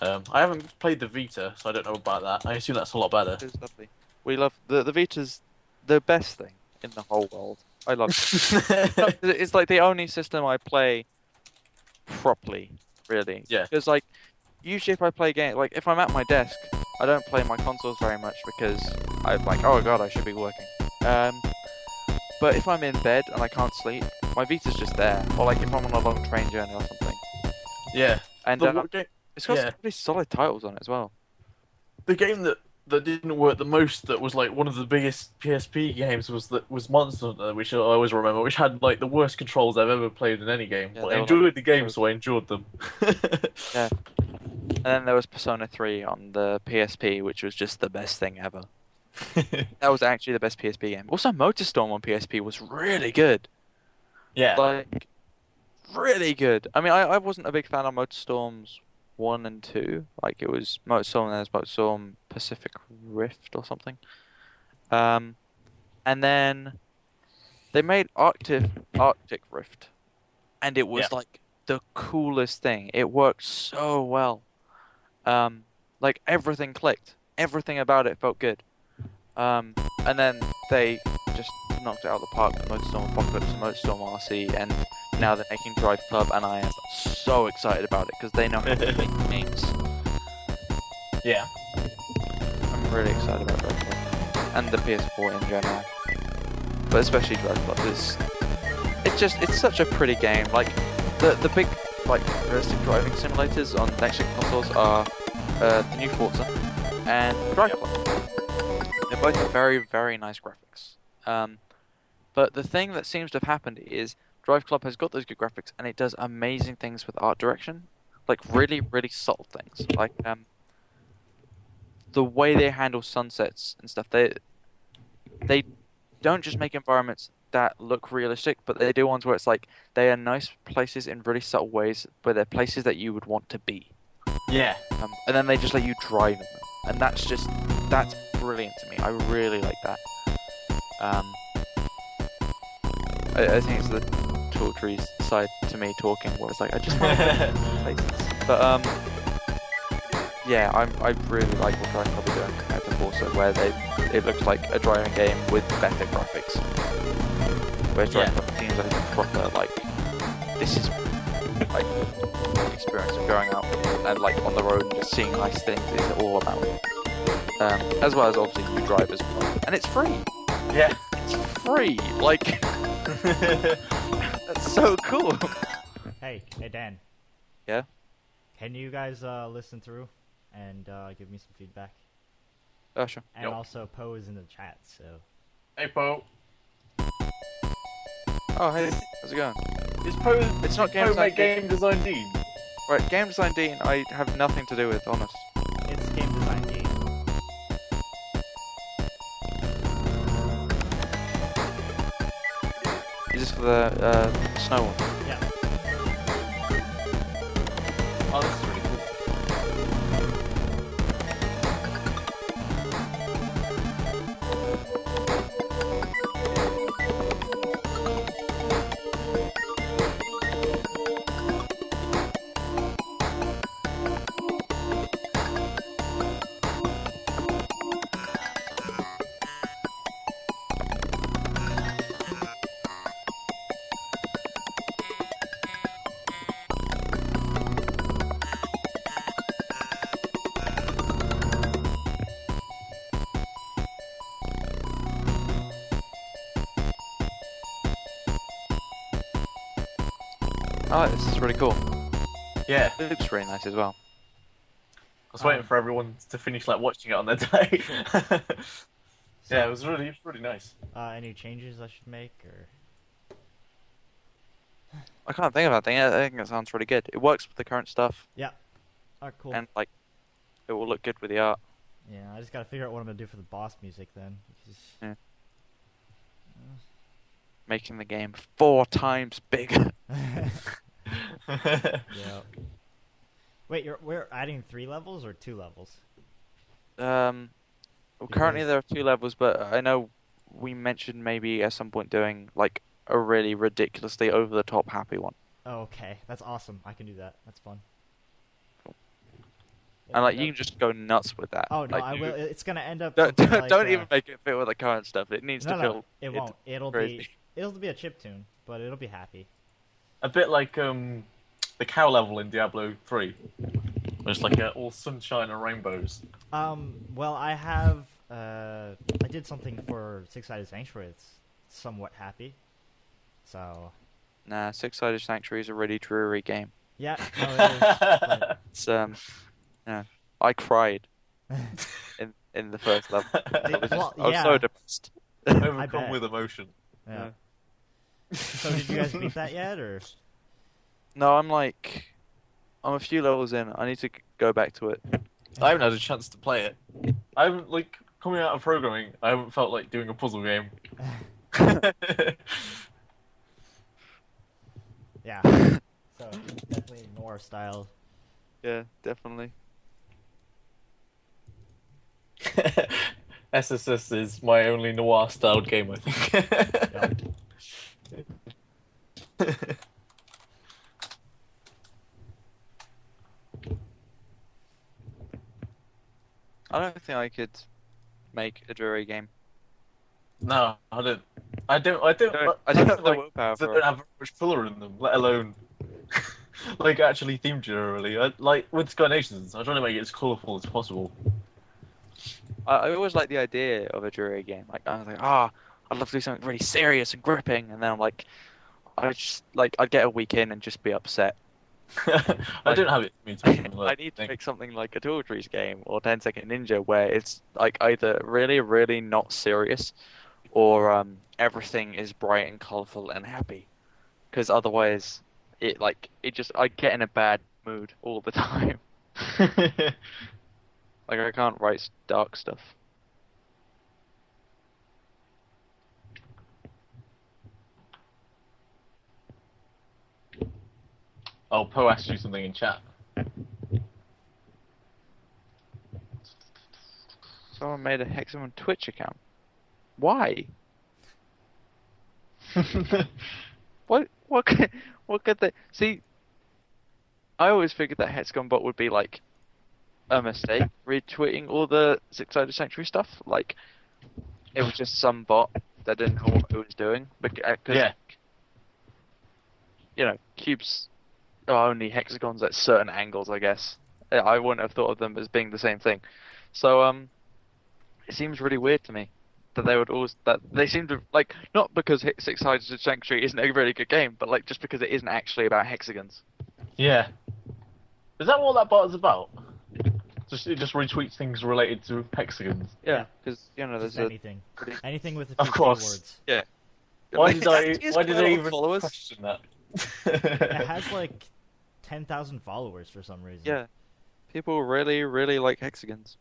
[SPEAKER 1] I haven't played the Vita, so I don't know about that. I assume that's a lot better.
[SPEAKER 2] It's lovely. We love the Vita's the best thing in the whole world. I love it. It's like the only system I play properly, really.
[SPEAKER 1] Yeah.
[SPEAKER 2] Because like usually if I play games, like if I'm at my desk, I don't play my consoles very much because I'm like, oh god, I should be working. But if I'm in bed and I can't sleep, my Vita's just there. Or like if I'm on a long train journey or something.
[SPEAKER 1] Yeah.
[SPEAKER 2] And it's got some pretty solid titles on it as well.
[SPEAKER 1] The game that didn't work the most, that was like one of the biggest PSP games, was Monster Hunter, which I always remember, which had like the worst controls I've ever played in any game.
[SPEAKER 2] Yeah,
[SPEAKER 1] but I enjoyed the game, so I enjoyed them.
[SPEAKER 2] Yeah. And then there was Persona 3 on the PSP, which was just the best thing ever. That was actually the best PSP game. Also, MotorStorm on PSP was really good.
[SPEAKER 1] Yeah.
[SPEAKER 2] Like, really good. I mean, I wasn't a big fan of MotorStorms 1 and 2. Like, it was MotorStorm and there's MotorStorm Pacific Rift or something. Um, and then they made Arctic Rift, and it
[SPEAKER 1] Yeah.
[SPEAKER 2] was like the coolest thing. It worked so well. Um, like everything clicked. Everything about it felt good. And then they just knocked it out of the park with MotorStorm Apocalypse and MotorStorm RC, and now they're making Drive Club, and I am so excited about it because they know how to make games.
[SPEAKER 1] Yeah.
[SPEAKER 2] I'm really excited about Drive Club and the PS4 in general, but especially Drive Club. It's such a pretty game. Like the big like realistic driving simulators on next gen consoles are the new Forza and Drive Club. They're both very, very nice graphics. But the thing that seems to have happened is Drive Club has got those good graphics and it does amazing things with art direction. Like really, really subtle things. Like the way they handle sunsets and stuff. They don't just make environments that look realistic, but they do ones where it's like they are nice places in really subtle ways, but they're places that you would want to be.
[SPEAKER 1] Yeah.
[SPEAKER 2] And then they just let you drive in them, and that's brilliant to me. I really like that. I think it's the tall trees side to me talking, where it's like I just want to places. But yeah, I really like what Drive Club are doing compared to Forza, where it looks like a driving game with better graphics. Whereas Drive Club seems like a proper like this is like the experience of going out and like on the road and just seeing nice things is all about. As well as obviously you drive as well, and it's free.
[SPEAKER 1] Yeah.
[SPEAKER 2] It's free. Like that's so cool.
[SPEAKER 3] Hey Dan.
[SPEAKER 2] Yeah.
[SPEAKER 3] Can you guys listen through and give me some feedback?
[SPEAKER 2] Oh sure.
[SPEAKER 3] And also pose in the chat. So.
[SPEAKER 1] Hey, Poe.
[SPEAKER 2] Oh hey, how's it going?
[SPEAKER 1] It's not Game Design Dean.
[SPEAKER 2] Right, GameDesignDan I have nothing to do with, honest.
[SPEAKER 3] It's Game Design Dean.
[SPEAKER 2] Is this for the snow one?
[SPEAKER 3] Yeah.
[SPEAKER 1] Oh, this is really cool.
[SPEAKER 2] Oh, this is really cool.
[SPEAKER 1] Yeah.
[SPEAKER 2] It looks really nice as well.
[SPEAKER 1] I was waiting for everyone to finish like watching it on their day. Yeah, it was really nice.
[SPEAKER 3] Any changes I should make, or?
[SPEAKER 2] I can't think of anything. I think it sounds really good. It works with the current stuff.
[SPEAKER 3] Yeah. Alright, cool.
[SPEAKER 2] And like, it will look good with the art.
[SPEAKER 3] Yeah, I just gotta figure out what I'm gonna do for the boss music then. Because...
[SPEAKER 2] Yeah. Making the game 4 times bigger.
[SPEAKER 3] Yeah. Wait, we're adding 3 levels or 2 levels?
[SPEAKER 2] Well, currently there are 2 levels, but I know we mentioned maybe at some point doing like a really ridiculously over-the-top happy one.
[SPEAKER 3] Oh, okay. That's awesome. I can do that. That's fun.
[SPEAKER 2] Cool. And like you can just go nuts with that.
[SPEAKER 3] Oh no,
[SPEAKER 2] like,
[SPEAKER 3] I will. It's gonna end up.
[SPEAKER 2] Don't
[SPEAKER 3] like,
[SPEAKER 2] even make it fit with the current stuff. It needs to feel.
[SPEAKER 3] It won't. It'll
[SPEAKER 2] crazy.
[SPEAKER 3] be a chiptune, but it'll be happy.
[SPEAKER 1] A bit like the cow level in Diablo 3. It's like all sunshine and rainbows.
[SPEAKER 3] Well, I have I did something for Six-Sided Sanctuary that's somewhat happy. So.
[SPEAKER 2] Nah, Six-Sided Sanctuary is a really dreary game.
[SPEAKER 3] Yeah, no, it is. But...
[SPEAKER 2] It's yeah, I cried in the first level. I was so depressed.
[SPEAKER 1] Overcome with emotion.
[SPEAKER 3] Yeah. So did you guys beat that yet, or?
[SPEAKER 2] No, I'm a few levels in. I need to go back to it.
[SPEAKER 1] I haven't had a chance to play it. I haven't, like, coming out of programming, I haven't felt like doing a puzzle game.
[SPEAKER 3] Yeah. So definitely noir style.
[SPEAKER 2] Yeah, definitely.
[SPEAKER 1] SSS is my only noir styled game, I think.
[SPEAKER 3] Yep.
[SPEAKER 2] I don't think I could make a Drury game.
[SPEAKER 1] No, I don't. I don't. I don't.
[SPEAKER 2] I don't have the
[SPEAKER 1] like
[SPEAKER 2] willpower
[SPEAKER 1] they
[SPEAKER 2] for
[SPEAKER 1] don't
[SPEAKER 2] it.
[SPEAKER 1] have much colour in them, let alone like actually themed generally. Like with Sky Nations, I'm trying to make it as colourful as possible.
[SPEAKER 2] I always like the idea of a Drury game. Like I was like, I'd love to do something really serious and gripping, and then I'm like, I'd get a week in and just be upset.
[SPEAKER 1] I
[SPEAKER 2] Like,
[SPEAKER 1] don't have it to me to make
[SPEAKER 2] I need to make something like a Tool Trees game or 10 Second Ninja where it's like either really, really not serious or everything is bright and colorful and happy. Because otherwise, I get in a bad mood all the time. Like I can't write dark stuff.
[SPEAKER 1] Oh, Poe asked you something in chat.
[SPEAKER 2] Someone made a Hexagon Twitch account. Why? What could they see? I always figured that Hexagon bot would be like a mistake retweeting all the Six-Sided Sanctuary stuff. Like it was just some bot that didn't know what it was doing. Because
[SPEAKER 1] Yeah.
[SPEAKER 2] cubes are only hexagons at certain angles, I guess. I wouldn't have thought of them as being the same thing. So it seems really weird to me that they seem to like not because Six-Sided Sanctuary isn't a really good game, but like just because it isn't actually about hexagons.
[SPEAKER 1] Yeah. Is that what that bot is about? It just retweets things related to hexagons.
[SPEAKER 2] Yeah, because there's
[SPEAKER 3] Just anything. Anything with a
[SPEAKER 1] Of
[SPEAKER 3] few
[SPEAKER 1] course.
[SPEAKER 3] keywords.
[SPEAKER 2] Yeah.
[SPEAKER 1] Why
[SPEAKER 2] It
[SPEAKER 1] did I
[SPEAKER 2] actually has quite a lot of
[SPEAKER 1] even
[SPEAKER 2] followers.
[SPEAKER 1] question that?
[SPEAKER 3] It has like 10,000 followers for some reason.
[SPEAKER 2] Yeah, people really, really like hexagons.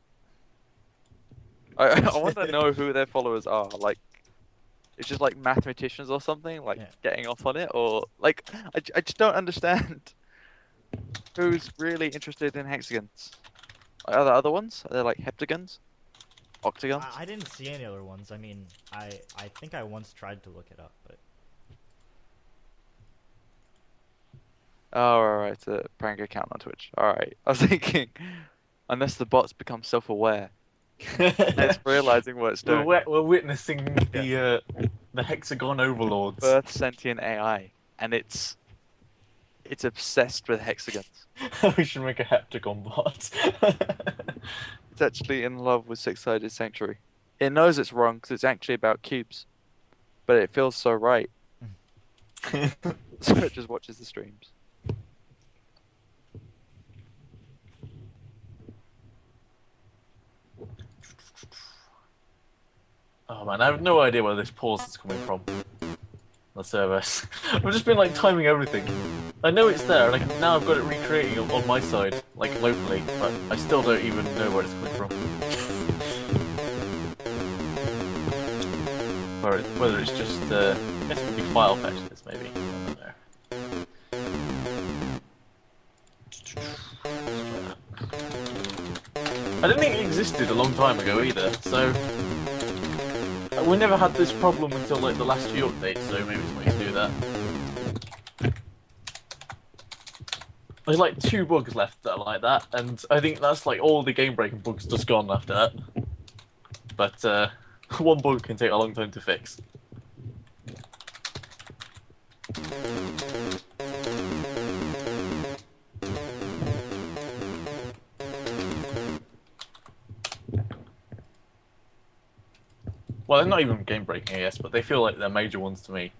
[SPEAKER 2] I want to know who their followers are. Like, it's just like mathematicians or something, like
[SPEAKER 3] Yeah.
[SPEAKER 2] getting off on it, or like I just don't understand who's really interested in hexagons. Are there other ones? Are there like heptagons, octagons?
[SPEAKER 3] I didn't see any other ones. I mean, I think I once tried to look it up, but
[SPEAKER 2] Oh, right, it's a prank account on Twitch. All right, I was thinking, unless the bots become self-aware, it's realizing what it's doing.
[SPEAKER 1] We're witnessing the hexagon overlords.
[SPEAKER 2] Birth sentient AI, and it's obsessed with hexagons.
[SPEAKER 1] We should make a heptagon bot.
[SPEAKER 2] It's actually in love with Six-Sided Sanctuary. It knows it's wrong because it's actually about cubes, but it feels so right. So it just watches the streams.
[SPEAKER 1] Oh man, I have no idea where this pause is coming from. The service. I've just been like timing everything. I know it's there, and now I've got it recreating on my side, like locally, but I still don't even know where it's coming from. Or whether it's just, I guess it could be file fetches, maybe. I don't know. I didn't think it existed a long time ago either, so we never had this problem until like the last few updates, so maybe it's something to do with that. There's like 2 bugs left that are like that, and I think that's like all the game-breaking bugs just gone after that. But 1 bug can take a long time to fix. Well, they're not even game-breaking, I guess, but they feel like they're major ones to me.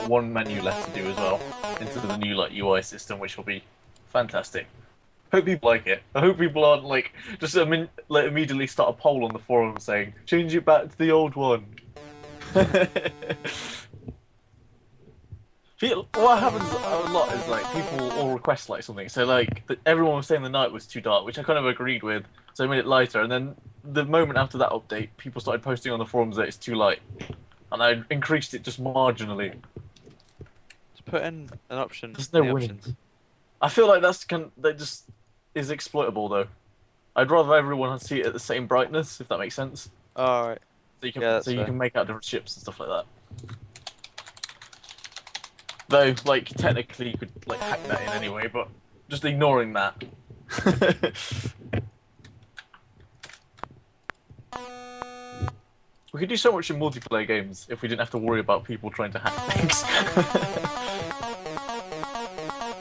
[SPEAKER 1] got one menu left to do as well into the new like UI system, which will be fantastic. Hope people like it. I hope people aren't like just like immediately start a poll on the forum saying change it back to the old one. What happens a lot is like people all request like something. So like everyone was saying the night was too dark, which I kind of agreed with. So I made it lighter, and then the moment after that update, people started posting on the forums that it's too light, and I increased it just marginally.
[SPEAKER 2] Just put in an option.
[SPEAKER 1] There's no
[SPEAKER 2] in the
[SPEAKER 1] winning.
[SPEAKER 2] options.
[SPEAKER 1] I feel like that just is exploitable though. I'd rather everyone see it at the same brightness, if that makes sense.
[SPEAKER 2] All right.
[SPEAKER 1] So you can
[SPEAKER 2] Yeah,
[SPEAKER 1] you can make out different ships and stuff like that. Though, like technically, you could like hack that in anyway, but just ignoring that. We could do so much in multiplayer games if we didn't have to worry about people trying to hack things.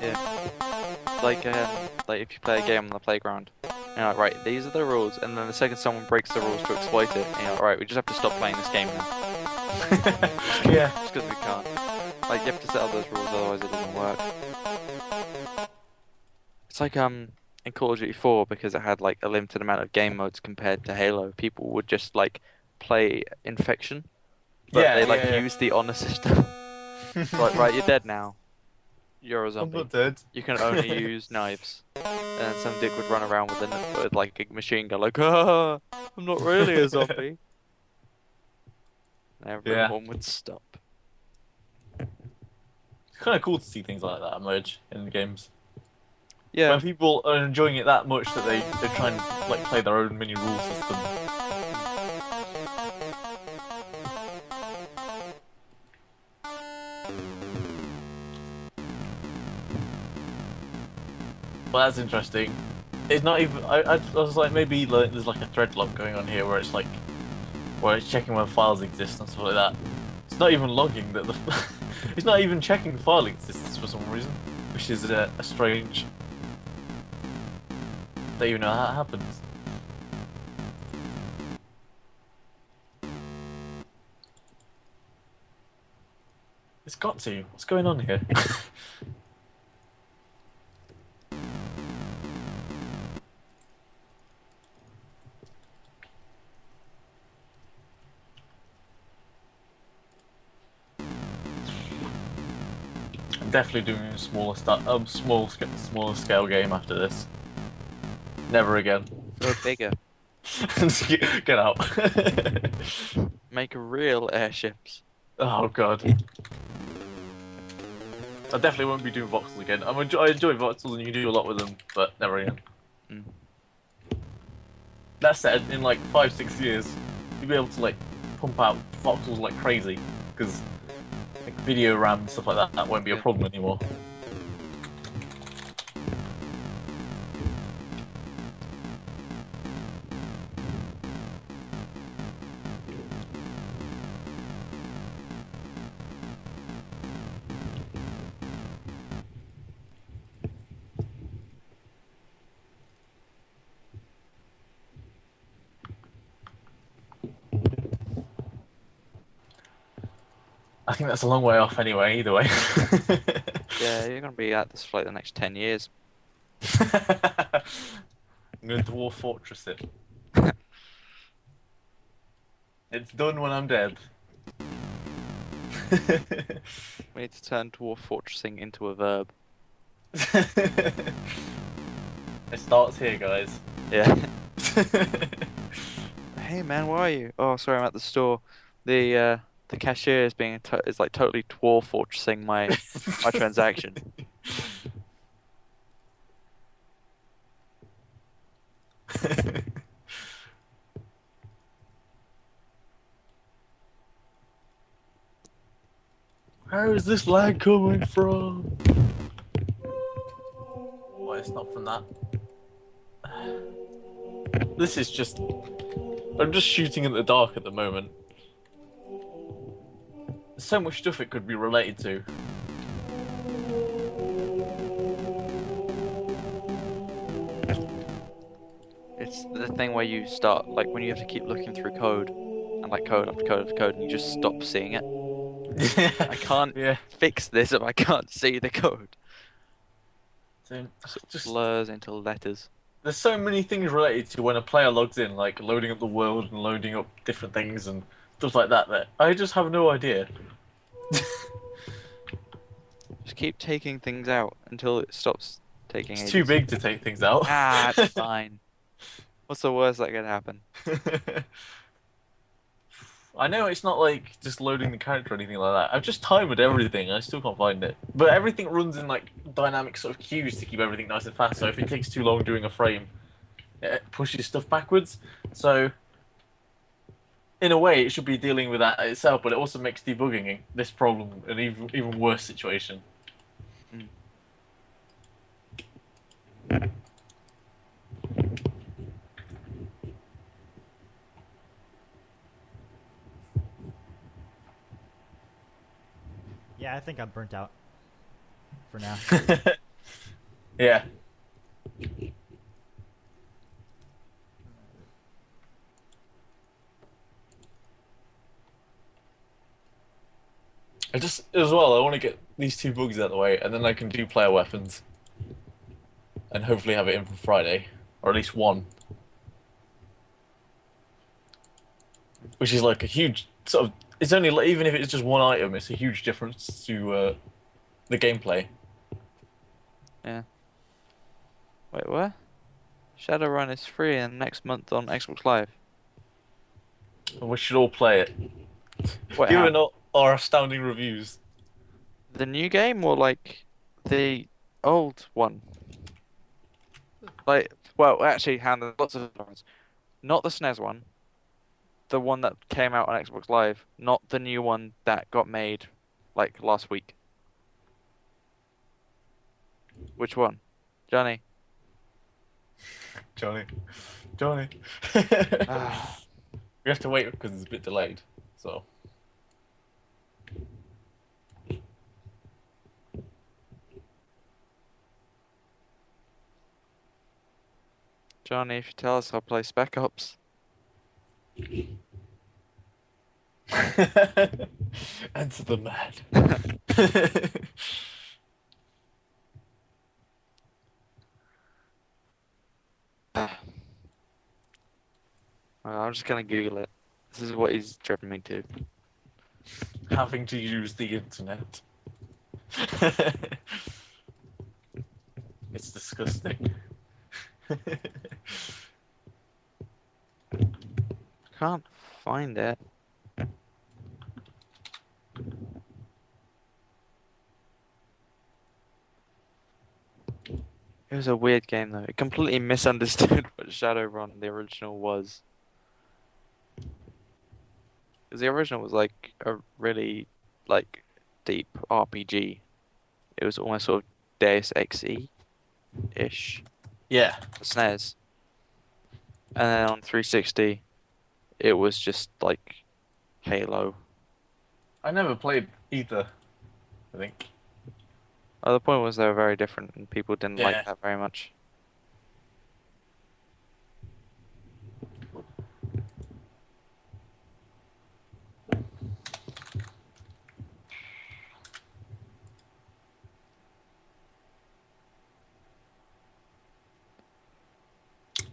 [SPEAKER 2] Yeah. Like if you play a game on the playground, and you're like, right, these are the rules, and then the second someone breaks the rules to exploit it, and you're like, right, we just have to stop playing this game now.
[SPEAKER 1] Yeah.
[SPEAKER 2] Just because we can't. Like, you have to set up those rules, otherwise it doesn't work. It's like, in Call of Duty 4, because it had, like, a limited amount of game modes compared to Halo, people would just, like, play Infection, but they, use the honor system. Like, right, you're dead now. You're a zombie.
[SPEAKER 1] I'm not dead.
[SPEAKER 2] You can only use knives. And then some dick would run around with like, a machine gun, like, ah, I'm not really a zombie. And everyone would stop.
[SPEAKER 1] It's kind of cool to see things like that emerge in the games.
[SPEAKER 2] Yeah.
[SPEAKER 1] When people are enjoying it that much that they try and like play their own mini rule system. Well, that's interesting. It's not even. I was like, maybe like, there's like a thread lock going on here where it's like, where it's checking where files exist and stuff like that. It's not even logging that the. It's not even checking the file exists for some reason, which is a strange. Don't even know how that happens. It's got to. What's going on here? I'm definitely doing a smaller scale game after this. Never again.
[SPEAKER 2] Go bigger.
[SPEAKER 1] Get out.
[SPEAKER 2] Make real airships.
[SPEAKER 1] Oh god. I definitely won't be doing voxels again. I enjoy voxels and you can do a lot with them, but never again.
[SPEAKER 2] Mm.
[SPEAKER 1] That said, in like 5-6 years, you'll be able to like pump out voxels like crazy, because like, video RAM and stuff like that won't be a problem anymore. I think that's a long way off anyway, either way.
[SPEAKER 2] Yeah, you're going to be at this for like the next 10 years.
[SPEAKER 1] I'm going to Dwarf Fortress it. It's done when I'm dead.
[SPEAKER 2] We need to turn Dwarf Fortressing into a verb.
[SPEAKER 1] It starts here, guys.
[SPEAKER 2] Yeah. Hey man, where are you? Oh, sorry, I'm at the store. The cashier is is like totally Dwarf Fortressing my transaction.
[SPEAKER 1] Where is this lag coming from? Well, it's not from that. This is just... I'm just shooting in the dark at the moment. There's so much stuff it could be related to.
[SPEAKER 2] It's the thing where you start, like, when you have to keep looking through code, and like code after code after code, and you just stop seeing it. I can't fix this if I can't see the code.
[SPEAKER 1] So,
[SPEAKER 2] Sort of
[SPEAKER 1] just
[SPEAKER 2] blurs into letters.
[SPEAKER 1] there's so many things related to when a player logs in, like loading up the world and loading up different things and stuff like that, that I just have no idea.
[SPEAKER 2] Just keep taking things out until it stops taking
[SPEAKER 1] It's too
[SPEAKER 2] ages.
[SPEAKER 1] big to take things out.
[SPEAKER 2] Ah, it's fine. What's the worst that could happen?
[SPEAKER 1] I know it's not like just loading the character or anything like that. I've just timed everything. I still can't find it. But everything runs in like dynamic sort of queues to keep everything nice and fast. So if it takes too long doing a frame, it pushes stuff backwards. So in a way, it should be dealing with that itself, but it also makes debugging this problem an even worse situation.
[SPEAKER 2] Mm.
[SPEAKER 3] Yeah, I think I'm burnt out for now.
[SPEAKER 1] Yeah. I just, as well, I want to get these two bugs out of the way, and then I can do player weapons. And hopefully have it in for Friday. Or at least one. Which is like a huge, sort of, it's only, like, even if it's just one item, it's a huge difference to the gameplay.
[SPEAKER 2] Yeah. Wait, what? Shadowrun is free and next month on Xbox Live.
[SPEAKER 1] And we should all play it.
[SPEAKER 2] Wait,
[SPEAKER 1] Given
[SPEAKER 2] how?
[SPEAKER 1] our astounding reviews.
[SPEAKER 2] The new game or like the old one? Like, well, actually, there's lots of ones. Not the SNES one. The one that came out on Xbox Live. Not the new one that got made like last week. Which one? Johnny?
[SPEAKER 1] Johnny. Johnny.
[SPEAKER 2] Ah,
[SPEAKER 1] We have to wait because it's a bit delayed. So.
[SPEAKER 2] Johnny, if you tell us, I'll play Spec Ops.
[SPEAKER 1] Answer the man.
[SPEAKER 2] I'm just gonna Google it. This is what he's driven me to.
[SPEAKER 1] Having to use the internet. It's disgusting.
[SPEAKER 2] Can't find it. It was a weird game though. It completely misunderstood what Shadowrun the original was. Because the original was like a really like deep RPG. It was almost sort of Deus Ex-y-ish
[SPEAKER 1] Yeah.
[SPEAKER 2] for SNES. And then on 360, it was just like Halo.
[SPEAKER 1] I never played either, I think.
[SPEAKER 2] The point was they were very different and people didn't
[SPEAKER 1] Yeah.
[SPEAKER 2] like that very much.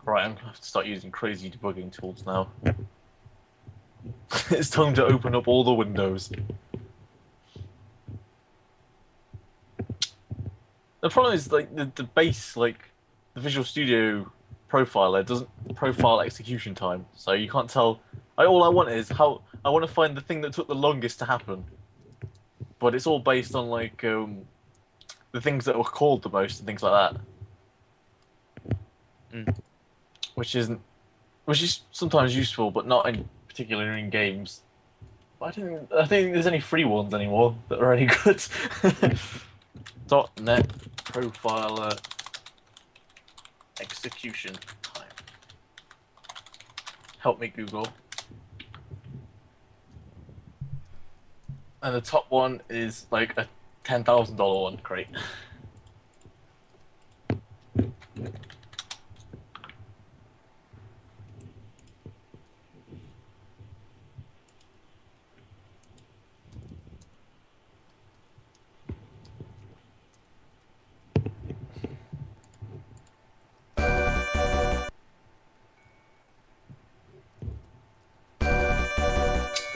[SPEAKER 1] Right, I'm gonna have to start using crazy debugging tools now. It's time to open up all the windows. The problem is like the base, like the Visual Studio profiler doesn't profile execution time, so you can't tell. All I want is how I want to find the thing that took the longest to happen. But it's all based on like the things that were called the most and things like that.
[SPEAKER 2] Mm.
[SPEAKER 1] Which is sometimes useful, but not in particular in games. I don't think there's any free ones anymore that are any good. .NET profiler execution time. Help me, Google. And the top one is like a $10,000 one. Great.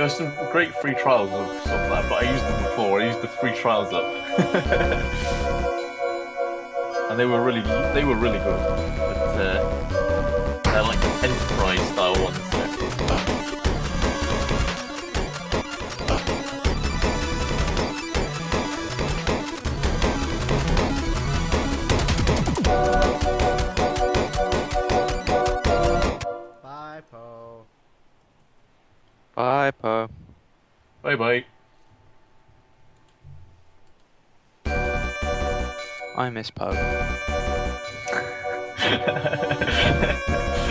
[SPEAKER 1] There's some great free trials of some of that, but I used them before. I used the free trials up, and they were really good. But they're like enterprise style ones. So.
[SPEAKER 3] Bye, Po.
[SPEAKER 2] Bye, Po.
[SPEAKER 1] Bye bye.
[SPEAKER 2] I miss Po.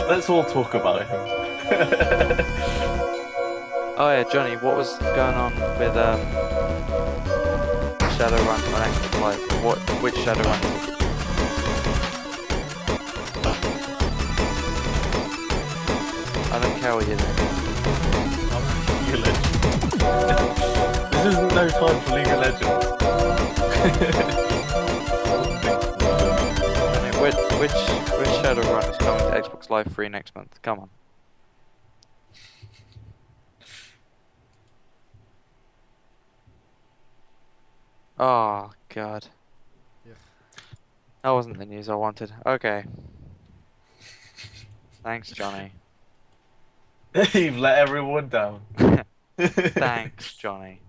[SPEAKER 1] Let's all talk about him.
[SPEAKER 2] Oh yeah, Johnny, what was going on with Shadowrun on Xbox Live? Which Shadowrun? I don't care what you do.
[SPEAKER 1] League of Legends. This isn't no time for League of Legends.
[SPEAKER 2] Johnny, which Shadowrun is coming to Xbox Live free next month? Come on. Oh God.
[SPEAKER 3] Yeah.
[SPEAKER 2] That wasn't the news I wanted. Okay. Thanks, Johnny.
[SPEAKER 1] You've let everyone down.
[SPEAKER 2] Thanks, Johnny.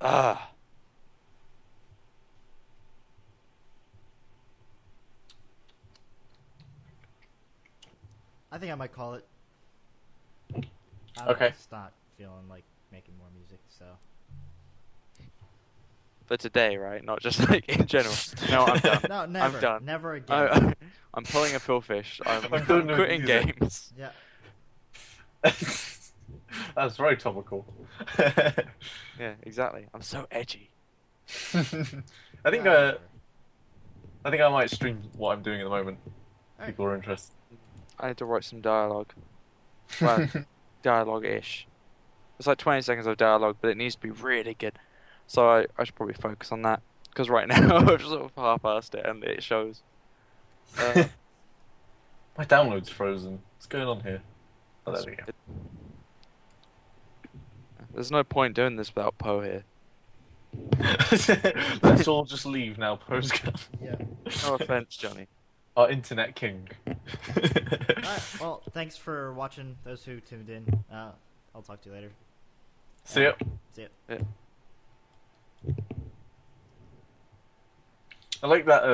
[SPEAKER 2] Ah.
[SPEAKER 3] I think I might call it.
[SPEAKER 1] Okay.
[SPEAKER 3] I'm just not feeling like making more music, so.
[SPEAKER 2] For today, right? Not just like in general. No, I'm done.
[SPEAKER 3] No, never.
[SPEAKER 2] I'm done.
[SPEAKER 3] Never again.
[SPEAKER 2] I'm pulling a Phil Fish. I'm
[SPEAKER 1] I'm done with
[SPEAKER 2] quitting
[SPEAKER 1] music.
[SPEAKER 2] games.
[SPEAKER 3] Yeah.
[SPEAKER 1] That's very topical.
[SPEAKER 2] Yeah, exactly. I'm so edgy.
[SPEAKER 1] I think
[SPEAKER 3] Whatever.
[SPEAKER 1] I think I might stream what I'm doing at the moment.
[SPEAKER 3] Alright.
[SPEAKER 1] People are interested.
[SPEAKER 2] I need to write some dialogue. Well, dialogue-ish. It's like 20 seconds of dialogue, but it needs to be really good. So I should probably focus on that. Because right now I've sort of half-assed it and it shows.
[SPEAKER 1] My download's frozen. What's going on here? Oh, there we go.
[SPEAKER 2] There's no point doing this without Poe here.
[SPEAKER 1] Let's all just leave now, Postcard.
[SPEAKER 3] Yeah.
[SPEAKER 2] No offense, Johnny.
[SPEAKER 1] Our internet king.
[SPEAKER 3] Alright, well, thanks for watching, those who tuned in. I'll talk to you later.
[SPEAKER 1] See ya.
[SPEAKER 3] See ya.
[SPEAKER 2] Yeah.
[SPEAKER 1] I like that.